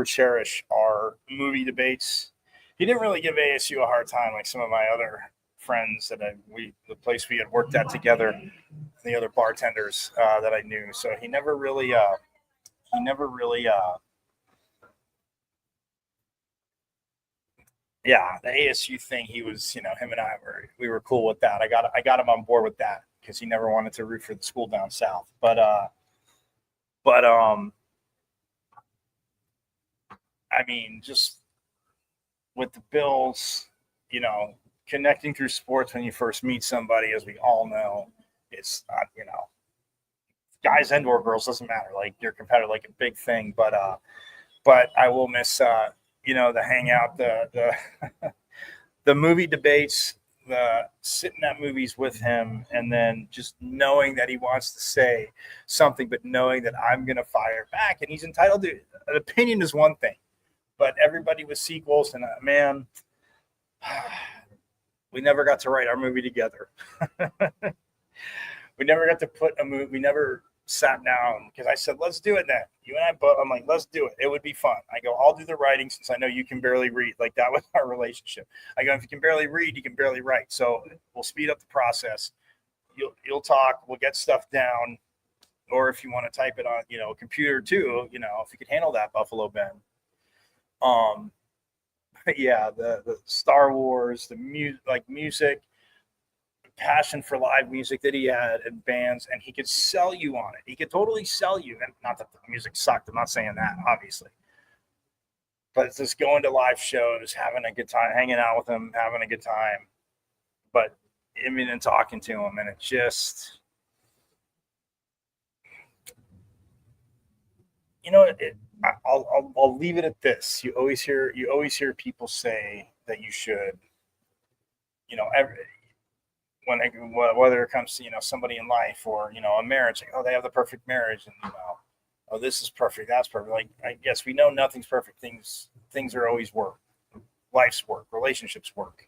cherish our movie debates. He didn't really give ASU a hard time like some of my other friends that the place we had worked at together, the other bartenders that I knew. So he never really yeah, the ASU thing, he was, him and we were cool with that. I got him on board with that because he never wanted to root for the school down south. But I mean, just with the Bills, connecting through sports when you first meet somebody, as we all know, it's not, guys and or girls, doesn't matter. Like, you're competitive, like a big thing. But I will miss, the hangout, the movie debates, the sitting at movies with him, and then just knowing that he wants to say something, but knowing that I'm going to fire back, and he's entitled to an opinion is one thing, but everybody with sequels, and man, we never got to write our movie together. We never got to put a movie. We never sat down because I said, let's do it then. You and I both, I'm like, let's do it. It would be fun. I go, I'll do the writing since I know you can barely read. Like, that was our relationship. I go, if you can barely read, you can barely write. So we'll speed up the process. You'll talk. We'll get stuff down. Or if you want to type it on, a computer too, if you could handle that, Buffalo Ben. Yeah, the Star Wars, the music, passion for live music that he had and bands, and he could sell you on it. He could totally sell you. And not that the music sucked. I'm not saying that, obviously. But it's just going to live shows, having a good time, hanging out with him, having a good time. But and talking to him, and it just, I'll leave it at this. You always hear people say that you should, whether it comes to somebody in life or a marriage, like, oh, they have the perfect marriage, and oh, this is perfect, that's perfect. Like, I guess we know nothing's perfect. Things are always work. Life's work, relationships work.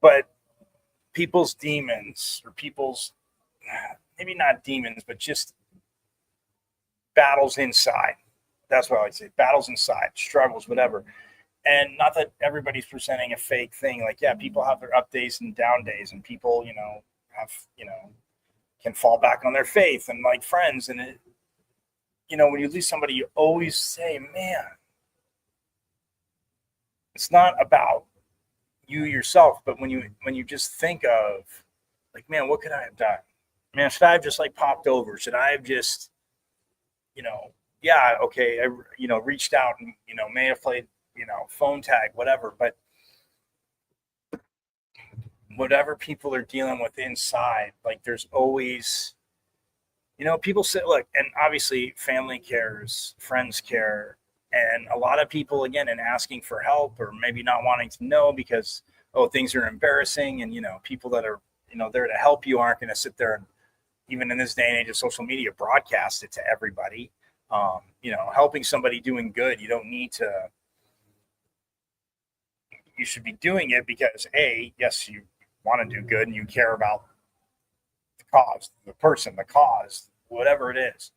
But people's demons, or people's, maybe not demons, but just battles inside. That's what I would say. Battles inside, struggles, whatever. And not that everybody's presenting a fake thing. Like, yeah, people have their up days and down days, and people, have, can fall back on their faith and like friends. And it, when you lose somebody, you always say, man, it's not about you yourself, but when you just think of like, man, what could I have done? Man, should I have just like popped over? Should I have just, yeah, okay, I, reached out and, may have played, phone tag, whatever, but whatever people are dealing with inside, like there's always, people say, look, and obviously family cares, friends care, and a lot of people, again, in asking for help or maybe not wanting to know because, things are embarrassing, and, people that are, there to help you aren't going to sit there and, even in this day and age of social media, broadcast it to everybody. Helping somebody doing good, you don't need to, you should be doing it because yes, you want to do good and you care about the cause, the person, the cause, whatever it is.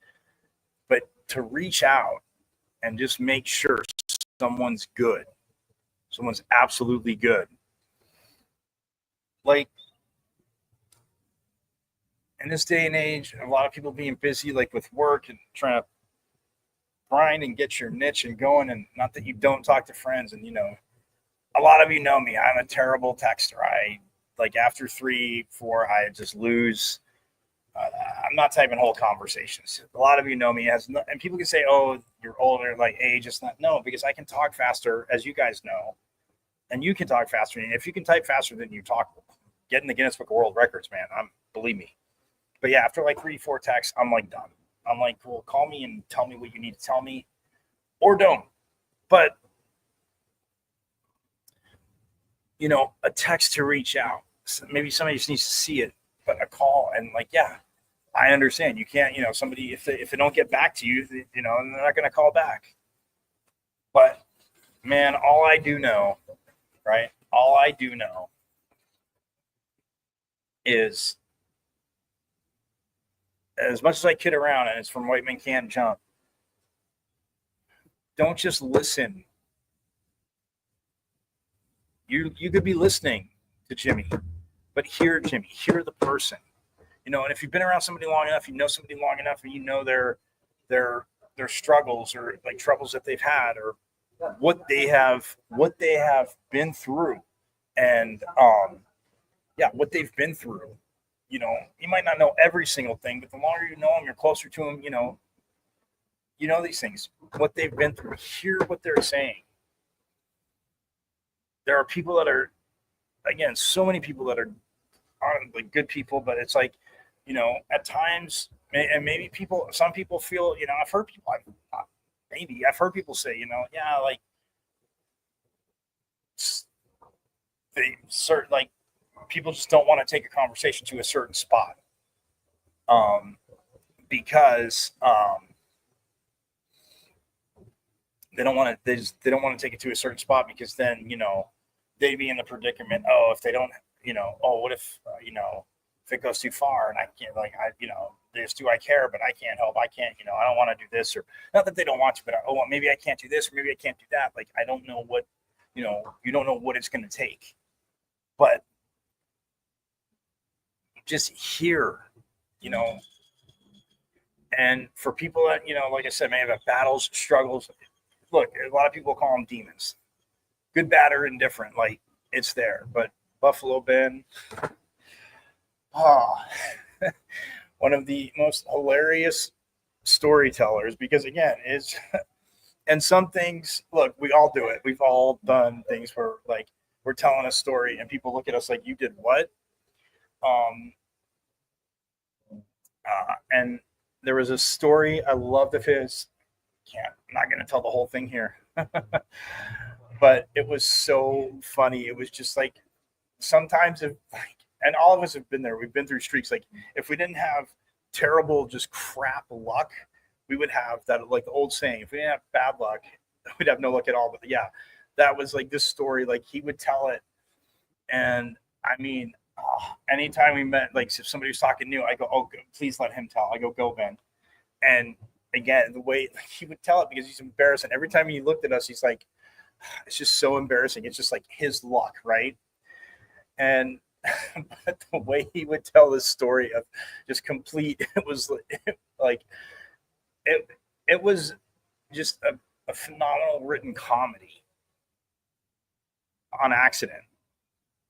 But to reach out and just make sure someone's good, someone's absolutely good. Like, in this day and age, a lot of people being busy, like with work and trying to grind and get your niche and going, and not that you don't talk to friends. And, a lot of you know me. I'm a terrible texter. I, like, after 3, 4, I just lose. I'm not typing whole conversations. A lot of you know me, and people can say, oh, you're older, like age. It's not. No, because I can talk faster, as you guys know, and you can talk faster. And if you can type faster than you talk, get in the Guinness Book of World Records, man. Believe me. But yeah, after like 3, 4 texts, I'm like done. I'm like, well, call me and tell me what you need to tell me, or don't. But, a text to reach out. Maybe somebody just needs to see it, but a call, and like, yeah, I understand. You can't, somebody, if they don't get back to you, they're not going to call back. But, man, all I do know is, as much as I kid around, and it's from White Men Can't Jump, don't just listen. You could be listening to Jimmy, but hear Jimmy, hear the person. And if you've been around somebody long enough, you know somebody long enough, and you know their struggles or like troubles that they've had, or what they have been through, and what they've been through. You might not know every single thing, but the longer you know them, you're closer to them. You know these things, what they've been through. Hear what they're saying. There are people that are, again, so many people that are like good people, but it's like, at times, and maybe some people feel, I've heard people, I've heard people say, yeah, like they certain, like, people just don't want to take a conversation to a certain spot, because they don't want to take it to a certain spot, because then they'd be in the predicament. Oh, if they don't, what if if it goes too far and I can't, like, do I care, but I can't help. I can't, I don't want to do this, or not that they don't want to, but maybe I can't do this, or maybe I can't do that. Like, I don't know what, you don't know what it's going to take, but just hear, and for people that, like I said, may have battles, struggles. Look, a lot of people call them demons, good, bad, or indifferent. Like, it's there. But Buffalo Ben, one of the most hilarious storytellers, because again, and some things, look, we all do it. We've all done things where, like, we're telling a story and people look at us like, you did what? And there was a story I loved of his. I'm not going to tell the whole thing here, but it was so funny. It was just like, sometimes and all of us have been there. We've been through streaks. Like, if we didn't have terrible, just crap luck, we would have that, like the old saying, if we didn't have bad luck, we'd have no luck at all. But yeah, that was like this story. Like, he would tell it. And I mean, anytime we met, like if somebody was talking new, I go, oh, please let him tell. I go, Ben. And again, the way he would tell it, because he's embarrassed. And every time he looked at us, he's like, it's just so embarrassing. It's just like his luck, right? And but the way he would tell this story of just complete, it was like it it was just a phenomenal written comedy on accident.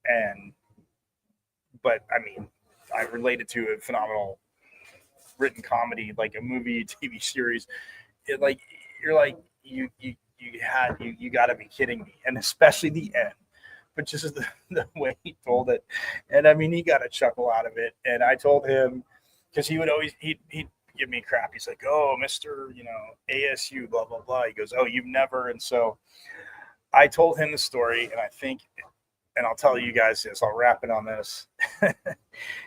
And but I mean, I related to a phenomenal written comedy, like a movie, TV series. Like you're like you got to be kidding me, and especially the end. But just the way he told it, and I mean, he got a chuckle out of it. And I told him because he would always he'd give me crap. He's like, "Oh, Mister, ASU, blah blah blah." He goes, "Oh, you've never," and so I told him the story, and I think. And I'll tell you guys this, I'll wrap it on this.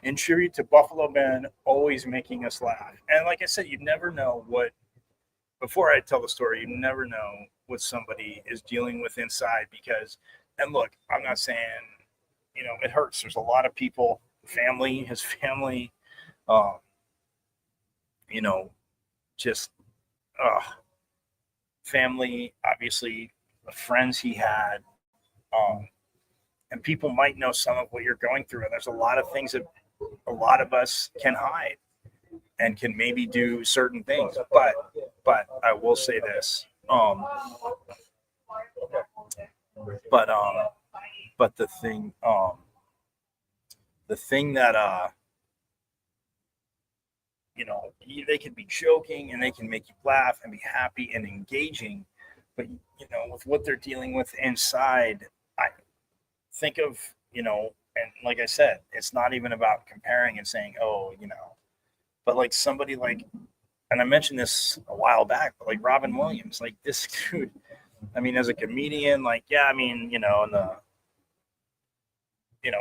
In tribute to Buffalo Ben always making us laugh. And like I said, you never know before I tell the story, you never know what somebody is dealing with inside because, and look, I'm not saying, it hurts. There's a lot of people, his family, just family, obviously, friends he had, and people might know some of what you're going through. And there's a lot of things that a lot of us can hide and can maybe do certain things. But I will say this. But the thing that they can be joking and they can make you laugh and be happy and engaging, but with what they're dealing with inside, I think of, and like I said, it's not even about comparing and saying, oh, but like somebody like, and I mentioned this a while back, but like Robin Williams, like this dude, I mean, as a comedian, like, yeah, I mean, in the,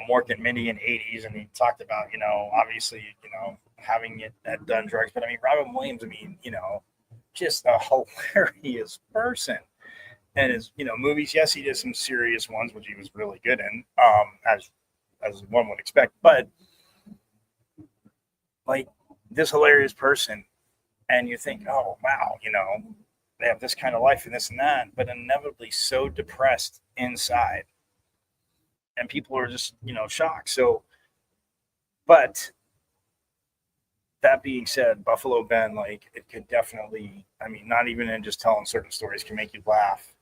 Mork and Mindy in 80s, and he talked about, obviously, having it done drugs, but I mean, Robin Williams, I mean, just a hilarious person. And his, movies, yes, he did some serious ones, which he was really good in, as one would expect. But like this hilarious person, and you think, oh wow, they have this kind of life and this and that, but inevitably so depressed inside, and people are just shocked. So, but that being said, Buffalo Ben, like it could definitely, I mean, not even in just telling certain stories can make you laugh.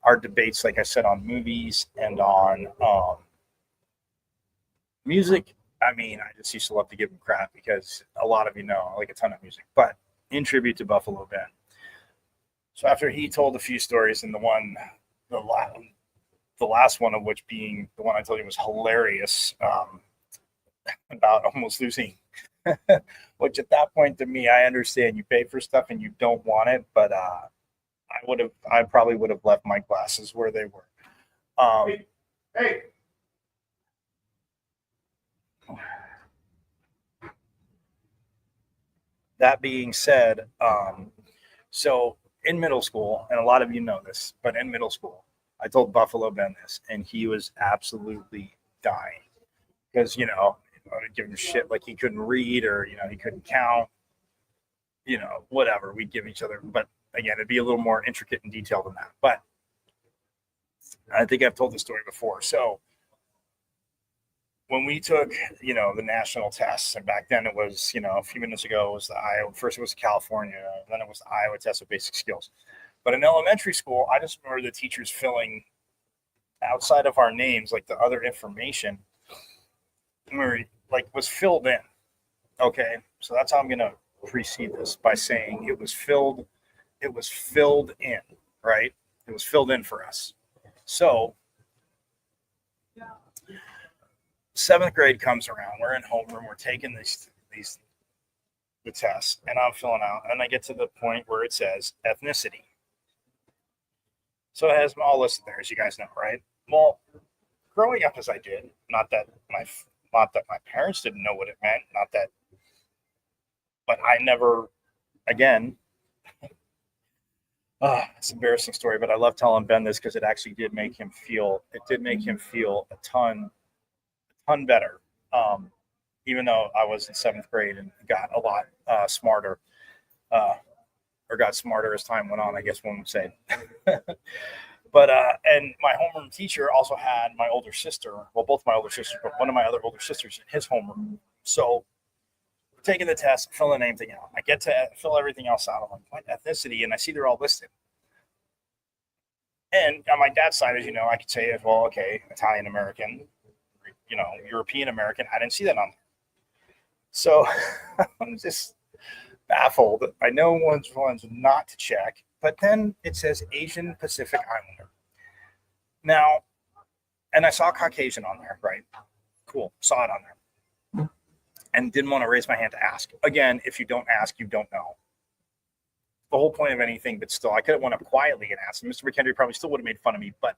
Our debates, like I said, on movies and on music, I mean, I just used to love to give him crap because a lot of I like a ton of music. But in tribute to Buffalo Ben. So after he told a few stories, and the last one of which being the one I told you was hilarious, about almost losing, which at that point to me, I understand you pay for stuff and you don't want it, but I probably would have left my glasses where they were. Hey. That being said, so in middle school, and a lot of you know this, but in middle school, I told Buffalo Ben this, and he was absolutely dying because, I would give him shit like he couldn't read or, he couldn't count, whatever. We'd give each other, but again, it'd be a little more intricate and detailed than that. But I think I've told the story before. So when we took, the national tests, and back then it was, a few minutes ago, it was the Iowa, first it was California, then it was the Iowa test of basic skills. But in elementary school, I just remember the teachers filling outside of our names, like the other information, was filled in. Okay. So that's how I'm going to precede this by saying it was filled in, right? It was filled in for us. So 7th grade comes around. We're in homeroom. We're taking the tests, and I'm filling out. And I get to the point where it says ethnicity. So it has them all listed there, as you guys know, right? Well, growing up as I did, not that my parents didn't know what it meant, but I never, again, it's an embarrassing story, but I love telling Ben this because it actually did make him feel a ton better. Even though I was in 7th grade and got a lot smarter, or got smarter as time went on, I guess one would say. But and my homeroom teacher also had my older sister, well, both my older sisters, but one of my other older sisters in his homeroom. So taking the test, filling everything out. I get to fill everything else out. I'm like, what ethnicity? And I see they're all listed. And on my dad's side, as you know, I could say, well, okay, Italian American, European American. I didn't see that on there. So I'm just baffled. I know one's not to check, but then it says Asian Pacific Islander. Now, and I saw Caucasian on there, right? Cool, saw it on there. And didn't want to raise my hand to ask. Again, if you don't ask, you don't know. The whole point of anything, but still, I could have went up quietly and asked. Mr. McHenry probably still would have made fun of me, but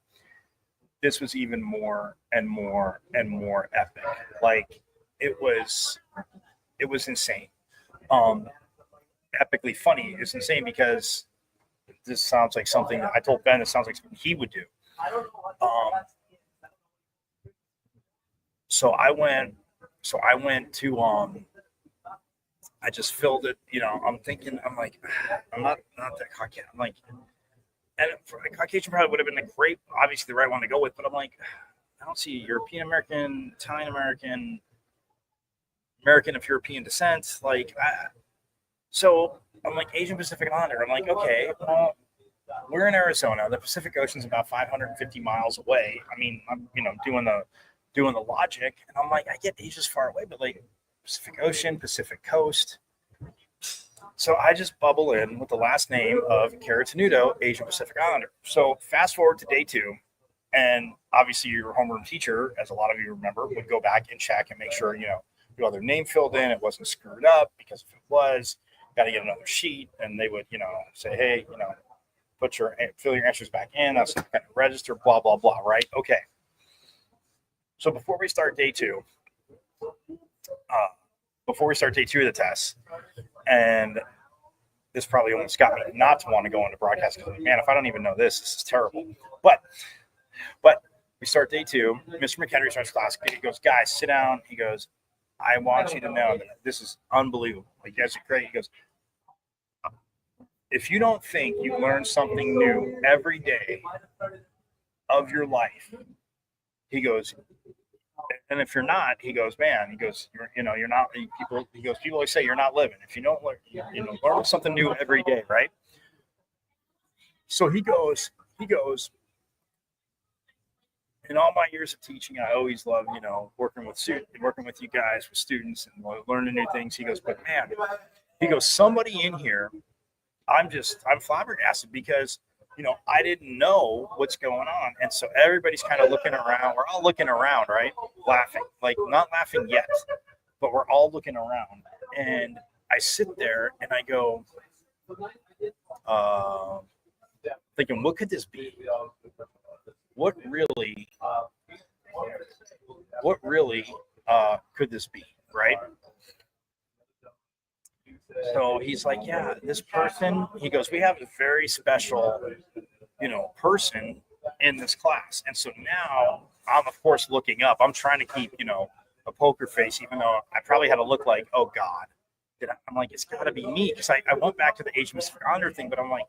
this was even more and more and more epic. Like, it was insane. Epically funny. It's insane because this sounds like something that I told Ben. It sounds like something he would do. So I went to I just filled it. I'm thinking. I'm like, I'm not that Caucasian. I'm like, and for a Caucasian probably would have been obviously the right one to go with. But I'm like, I don't see European American, Italian American, American of European descent. Like, so I'm like Asian Pacific Islander. I'm like, okay, well, we're in Arizona. The Pacific Ocean's about 550 miles away. I mean, I'm doing the logic, and I'm like, I get Asia's far away, but like Pacific Ocean, Pacific Coast. So I just bubble in with the last name of Caratanudo, Asian Pacific Islander. So fast forward to day 2, and obviously your homeroom teacher, as a lot of you remember, would go back and check and make sure, your other name filled in, it wasn't screwed up, because if it was, got to get another sheet, and they would, say, hey, fill your answers back in, that's kind of register, blah, blah, blah, right? Okay. So before we start day 2 of the test, and this probably almost got me not to want to go into broadcast, because, man, if I don't even know this is terrible. But we start day 2. Mr. McHenry starts class. He goes, guys, sit down. He goes, I want you to know that this is unbelievable. Like, you guys are great. He goes, if you don't think you learn something new every day of your life, he goes, and if you're not, he goes, man, he goes, you're not, people always say you're not living. If you don't learn, learn something new every day, right? So he goes, in all my years of teaching, I always love, working with you guys, with students, and learning new things. He goes, but man, he goes, somebody in here, I'm flabbergasted, because I didn't know what's going on. And so everybody's kind of looking around. We're all looking around, right? Laughing. Like, not laughing yet, but we're all looking around. And I sit there and I go, thinking, what could this be? What really could this be, right? So he's like, yeah, this person, he goes, we have a very special, person in this class. And so now I'm, of course, looking up. I'm trying to keep, a poker face, even though I probably had to look like, oh, God. I'm like, it's got to be me. Because I went back to the Asian Pacific Islander thing, but I'm like,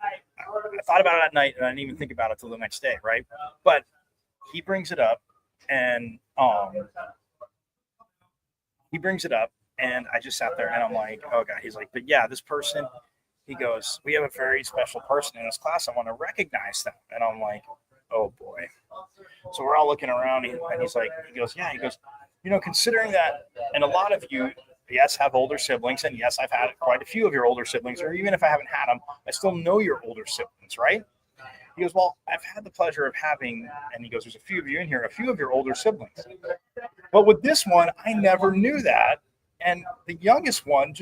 I thought about it at night, and I didn't even think about it till the next day, right? But he brings it up, and I just sat there, and I'm like, oh, God. He's like, but yeah, this person, he goes, we have a very special person in this class. I want to recognize them. And I'm like, oh, boy. So we're all looking around, and he goes, considering that, and a lot of you, yes, have older siblings, and yes, I've had quite a few of your older siblings, or even if I haven't had them, I still know your older siblings, right? He goes, well, I've had the pleasure of having, and he goes, there's a few of you in here, a few of your older siblings. But with this one, I never knew that. And the youngest one,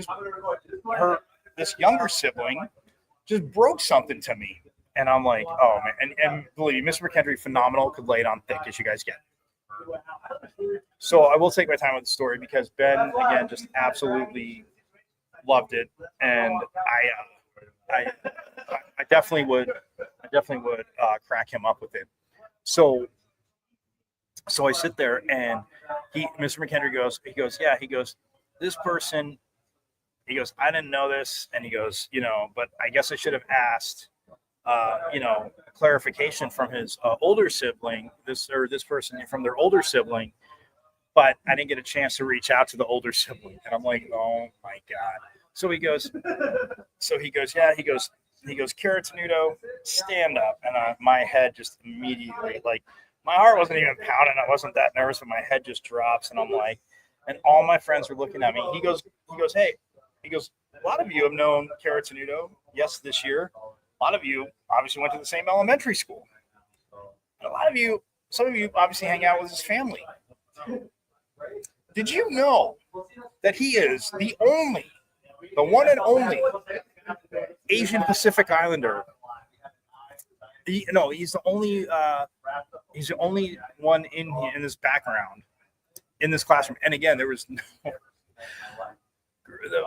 this younger sibling, just broke something to me. And I'm like, oh, man. And believe me, Mr. McHenry, phenomenal, could lay it on thick as you guys get. So I will take my time with the story, because Ben, again, just absolutely loved it. And I definitely would crack him up with it. So I sit there, and Mr. McHenry goes, this person, he goes, I didn't know this. And he goes, but I guess I should have asked clarification from his older sibling, this person from their older sibling, but I didn't get a chance to reach out to the older sibling. And I'm like, oh my God. So he goes, Kara Tenuto, stand up. And my head just immediately, like, my heart wasn't even pounding. I wasn't that nervous, but my head just drops. And I'm like, and all my friends were looking at me. He goes, hey, a lot of you have known Kara Tenuto, yes, this year. A lot of you obviously went to the same elementary school. And some of you obviously hang out with his family. Did you know that he is the one and only Asian Pacific Islander? He's the only one in this background, in this classroom. And again, there was no. The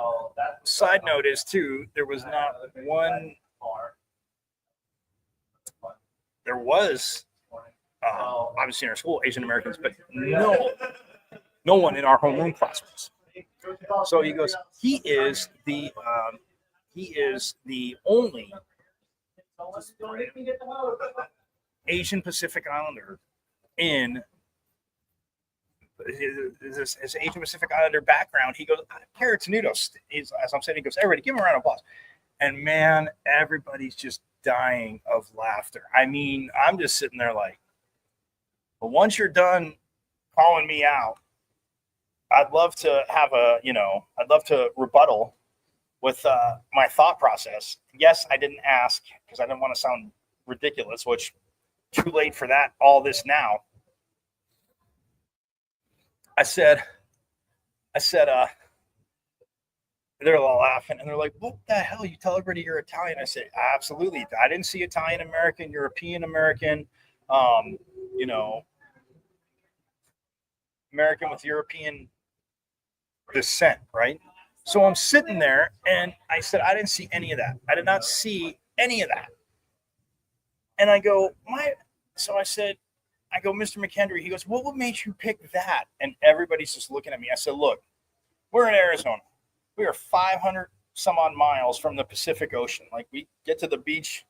side note is too, there was not one. There was obviously in our school Asian Americans, but no one in our homeroom class was. So he goes, he is the only Asian Pacific Islander in his Asian Pacific Islander background. He goes, Kara Tenuto, as I'm saying, he goes, everybody give him a round of applause. And man, everybody's just dying of laughter. I mean, I'm just sitting there like, but once you're done calling me out, I'd love to have I'd love to rebuttal with my thought process. Yes, I didn't ask because I didn't want to sound ridiculous, which too late for that, all this now. I said, they're all laughing and they're like, what the hell? You tell everybody you're Italian. I said, absolutely. I didn't see Italian American, European American, American with European descent, right? So I'm sitting there and I said, I didn't see any of that. I did not see any of that. And I go, Mr. McKendry, he goes, well, what made you pick that? And everybody's just looking at me. I said, look, we're in Arizona. We are 500 some odd miles from the Pacific Ocean. Like, we get to the beach,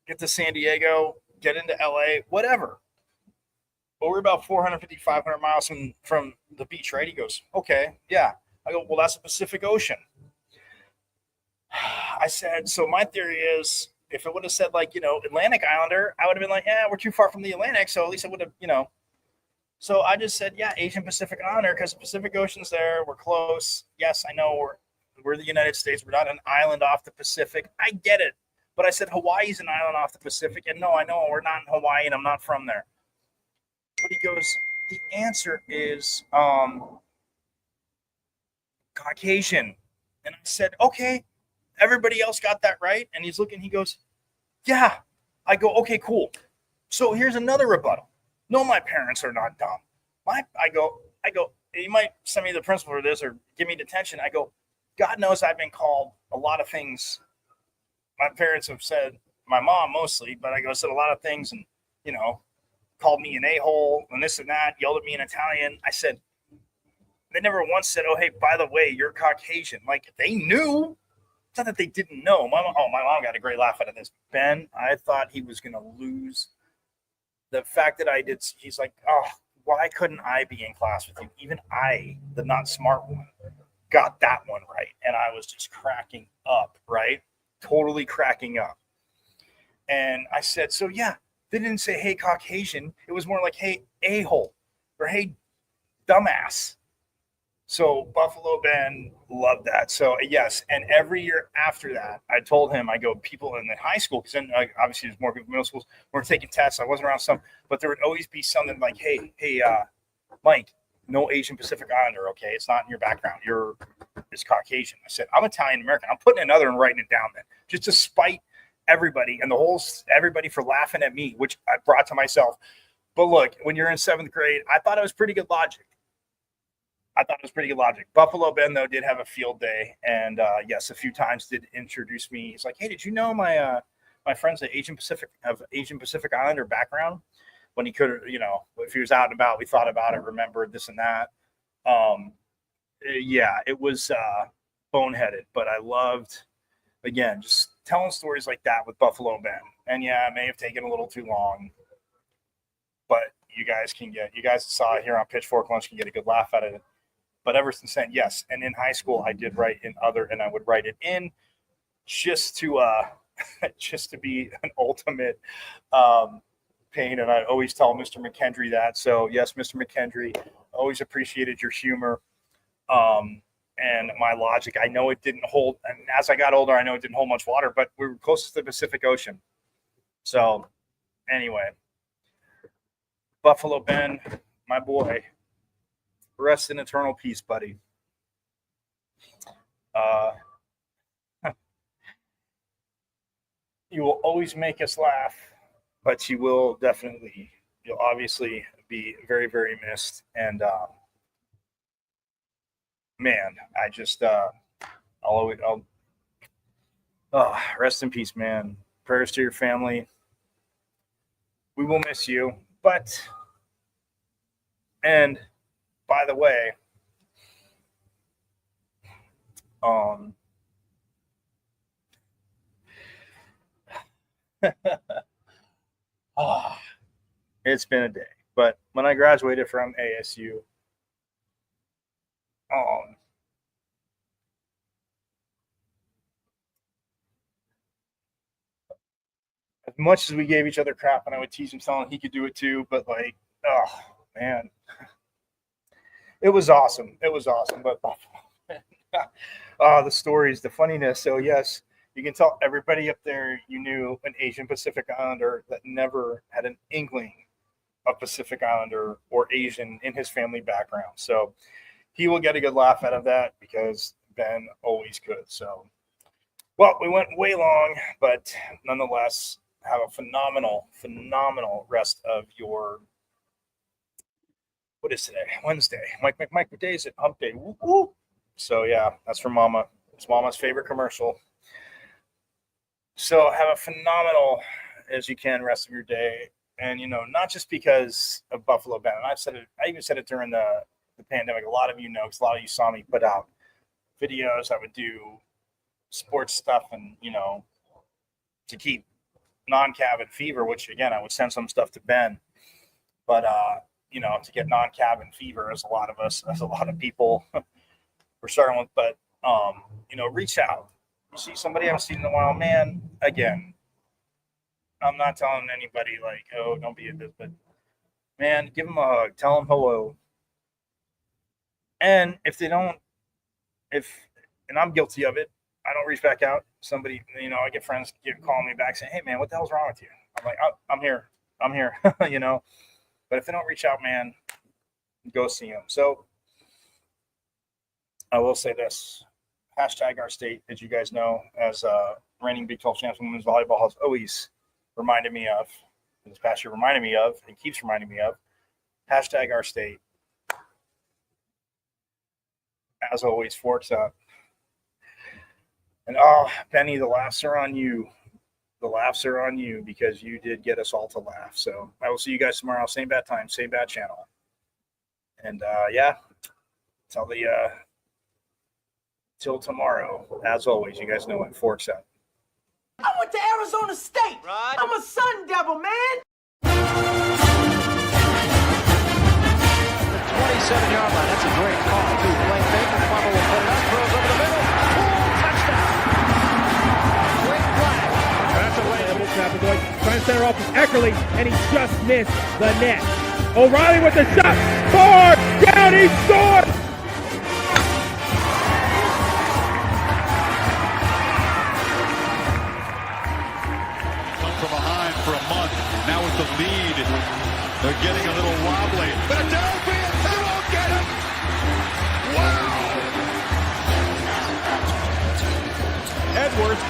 get to San Diego, get into LA, whatever. But we're about 450, 500 miles from the beach, right? He goes, okay, yeah. I go, well, that's the Pacific Ocean. I said, so my theory is, if it would have said, like, Atlantic Islander, I would have been like, yeah, we're too far from the Atlantic. So at least it would have, So I just said, yeah, Asian Pacific Islander, because the Pacific Ocean's there. We're close. Yes, I know we're the United States. We're not an island off the Pacific. I get it. But I said, Hawaii's an island off the Pacific. And no, I know we're not in Hawaii and I'm not from there. But he goes, the answer is Caucasian. And I said, okay, everybody else got that right. And he's looking, he goes, yeah. I go, okay, cool. So here's another rebuttal. No, my parents are not dumb. I go, you might send me the principal for this or give me detention. I go, God knows I've been called a lot of things. My parents have said, my mom mostly, but I said a lot of things and, called me an a-hole and this and that, yelled at me in Italian. I said, they never once said, oh, hey, by the way, you're Caucasian. Like, they knew. It's not that they didn't know. My mom got a great laugh out of this. Ben, I thought he was going to lose. The fact that I did, he's like, oh, why couldn't I be in class with you? Even I, the not smart one, got that one right. And I was just cracking up, right? Totally cracking up. And I said, so yeah, they didn't say, hey, Caucasian. It was more like, hey, a-hole or hey, dumbass. So Buffalo Ben loved that. So yes, and every year after that, I told him, I go, people in the high school, because then obviously there's more people in middle schools, we're taking tests. I wasn't around some, but there would always be something like, hey, Mike, no Asian Pacific Islander, okay? It's not in your background. It's Caucasian. I said, I'm Italian American. I'm putting another and writing it down then, just to spite everybody and everybody for laughing at me, which I brought to myself. But look, when you're in 7th grade, I thought it was pretty good logic. Buffalo Ben, though, did have a field day. And yes, a few times did introduce me. He's like, hey, did you know my friend's an Asian Pacific Islander background? When he could, if he was out and about, we thought about it, remembered this and that. Yeah, it was boneheaded, but I loved, again, just telling stories like that with Buffalo Ben. And yeah, it may have taken a little too long, but you guys saw it here on Pitchfork Lunch can get a good laugh out of it. But ever since then, yes. And in high school, I did write in and I would write it in just to be an ultimate pain. And I always tell Mr. McKendry that. So yes, Mr. McKendry, always appreciated your humor and my logic. I know it didn't hold, and as I got older, I know it didn't hold much water, but we were closest to the Pacific Ocean. So anyway, Buffalo Ben, my boy, rest in eternal peace, buddy. You will always make us laugh, but you'll obviously be very, very missed. And man, I just I'll rest in peace, man. Prayers to your family. We will miss you. And by the way, it's been a day. But when I graduated from ASU, as much as we gave each other crap and I would tease him telling he could do it too, but like, oh man, it was awesome. But the stories, the funniness. So yes, you can tell everybody up there you knew an Asian Pacific Islander that never had an inkling of Pacific Islander or Asian in his family background. So he will get a good laugh out of that because Ben always could. So, well, we went way long, but nonetheless, have a phenomenal rest of your, what is today? Wednesday. Mike, what day is it? Hump day. Woo, woo. So yeah, that's for Mama. It's Mama's favorite commercial. So have a phenomenal as you can rest of your day. And, not just because of Buffalo Ben. And I even said it during the pandemic. A lot of you know, because a lot of you saw me put out videos. I would do sports stuff and, to keep non-cabin fever, which, again, I would send some stuff to Ben. But, to get non-cabin fever, as a lot of people we're starting with. But, reach out. You see somebody I haven't seen in a while, man, again, I'm not telling anybody like, oh, don't be a this, but man, give them a hug, tell them hello. And if and I'm guilty of it, I don't reach back out. Somebody, I get friends calling me back saying, hey man, what the hell's wrong with you? I'm like, oh, I'm here, but if they don't reach out, man, go see them. So I will say this, hashtag our state, as you guys know, as reigning Big 12 champs women's volleyball has always reminded me of, this past year reminded me of, and keeps reminding me of, hashtag our state. As always, Forks Up. And Benny, the laughs are on you. The laughs are on you because you did get us all to laugh. So I will see you guys tomorrow, same bad time, same bad channel. And till tomorrow, as always, you guys know what Forks Up. I went to Arizona State. Right. I'm a Sun Devil, man. The 27-yard line. That's a great call. Blaine Baker, Bubba will put it up, throws over the middle. Touchdown. Great play. That's a way. Trying to center off with Eckerly, and he just missed the net. O'Reilly with the shot. Far down, he scored. For a month. Now with the lead, they're getting a little wobbly. Philadelphia, they won't get it. Wow. Edwards